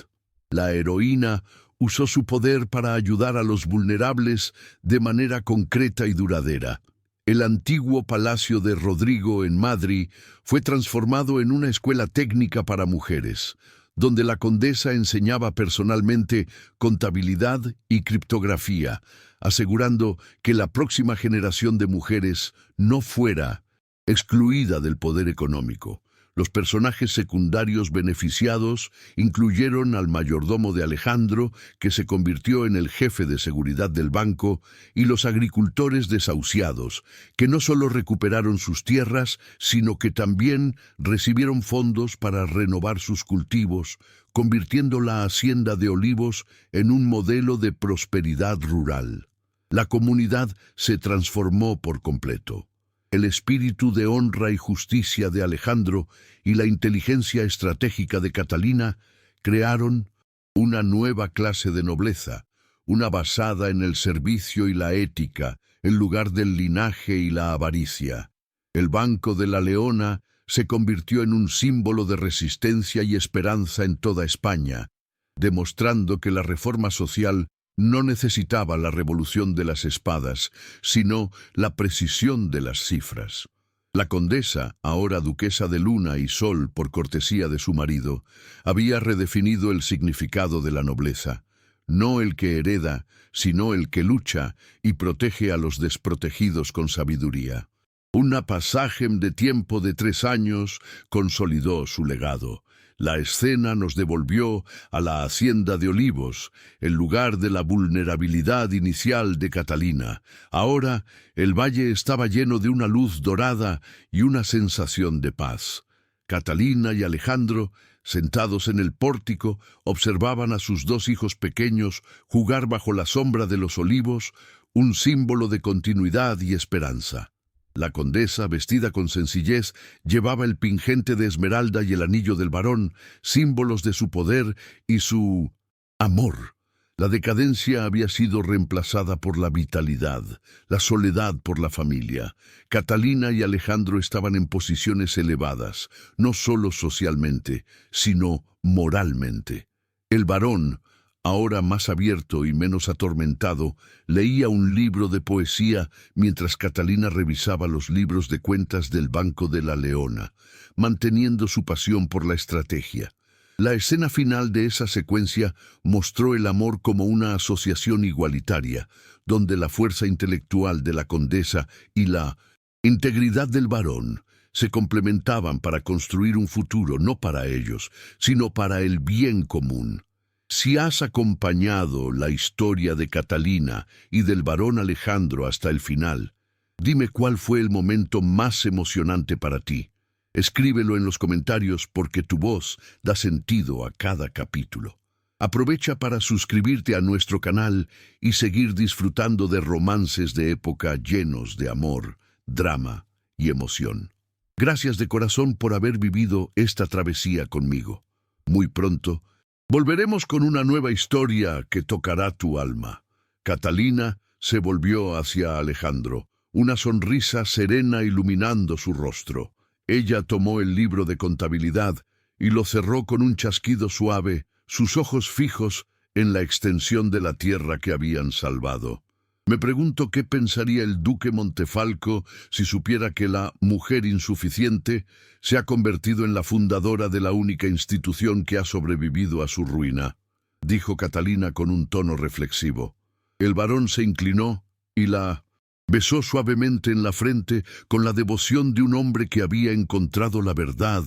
La heroína usó su poder para ayudar a los vulnerables de manera concreta y duradera. El antiguo palacio de Rodrigo en Madrid fue transformado en una escuela técnica para mujeres, donde la condesa enseñaba personalmente contabilidad y criptografía, asegurando que la próxima generación de mujeres no fuera excluida del poder económico. Los personajes secundarios beneficiados incluyeron al mayordomo de Alejandro, que se convirtió en el jefe de seguridad del banco, y los agricultores desahuciados, que no solo recuperaron sus tierras, sino que también recibieron fondos para renovar sus cultivos, convirtiendo la hacienda de Olivos en un modelo de prosperidad rural. La comunidad se transformó por completo. El espíritu de honra y justicia de Alejandro y la inteligencia estratégica de Catalina crearon una nueva clase de nobleza, una basada en el servicio y la ética, en lugar del linaje y la avaricia. El Banco de la Leona se convirtió en un símbolo de resistencia y esperanza en toda España, demostrando que la reforma social no necesitaba la revolución de las espadas, sino la precisión de las cifras. La condesa, ahora duquesa de Luna y Sol por cortesía de su marido, había redefinido el significado de la nobleza, no el que hereda, sino el que lucha y protege a los desprotegidos con sabiduría. Una pasaje de tiempo de 3 años consolidó su legado. La escena nos devolvió a la hacienda de Olivos, el lugar de la vulnerabilidad inicial de Catalina. Ahora, el valle estaba lleno de una luz dorada y una sensación de paz. Catalina y Alejandro, sentados en el pórtico, observaban a sus 2 hijos pequeños jugar bajo la sombra de los olivos, un símbolo de continuidad y esperanza. La condesa, vestida con sencillez, llevaba el pingente de esmeralda y el anillo del varón, símbolos de su poder y su amor. La decadencia había sido reemplazada por la vitalidad, la soledad por la familia. Catalina y Alejandro estaban en posiciones elevadas, no solo socialmente, sino moralmente. El varón, ahora más abierto y menos atormentado, leía un libro de poesía mientras Catalina revisaba los libros de cuentas del Banco de la Leona, manteniendo su pasión por la estrategia. La escena final de esa secuencia mostró el amor como una asociación igualitaria, donde la fuerza intelectual de la condesa y la integridad del varón se complementaban para construir un futuro no para ellos, sino para el bien común. Si has acompañado la historia de Catalina y del varón Alejandro hasta el final, dime cuál fue el momento más emocionante para ti. Escríbelo en los comentarios porque tu voz da sentido a cada capítulo. Aprovecha para suscribirte a nuestro canal y seguir disfrutando de romances de época llenos de amor, drama y emoción. Gracias de corazón por haber vivido esta travesía conmigo. Muy pronto volveremos con una nueva historia que tocará tu alma. Catalina se volvió hacia Alejandro, una sonrisa serena iluminando su rostro. Ella tomó el libro de contabilidad y lo cerró con un chasquido suave, sus ojos fijos en la extensión de la tierra que habían salvado. Me pregunto qué pensaría el duque Montefalco si supiera que la mujer insuficiente se ha convertido en la fundadora de la única institución que ha sobrevivido a su ruina, dijo Catalina con un tono reflexivo. El varón se inclinó y la besó suavemente en la frente con la devoción de un hombre que había encontrado la verdad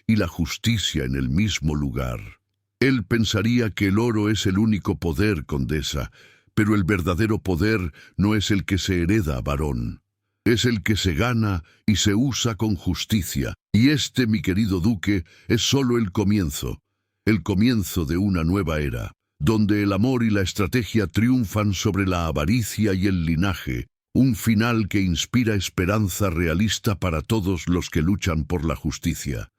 y la justicia en el mismo lugar. Él pensaría que el oro es el único poder, condesa, pero el verdadero poder no es el que se hereda, varón. Es el que se gana y se usa con justicia. Y este, mi querido duque, es solo el comienzo de una nueva era, donde el amor y la estrategia triunfan sobre la avaricia y el linaje, un final que inspira esperanza realista para todos los que luchan por la justicia.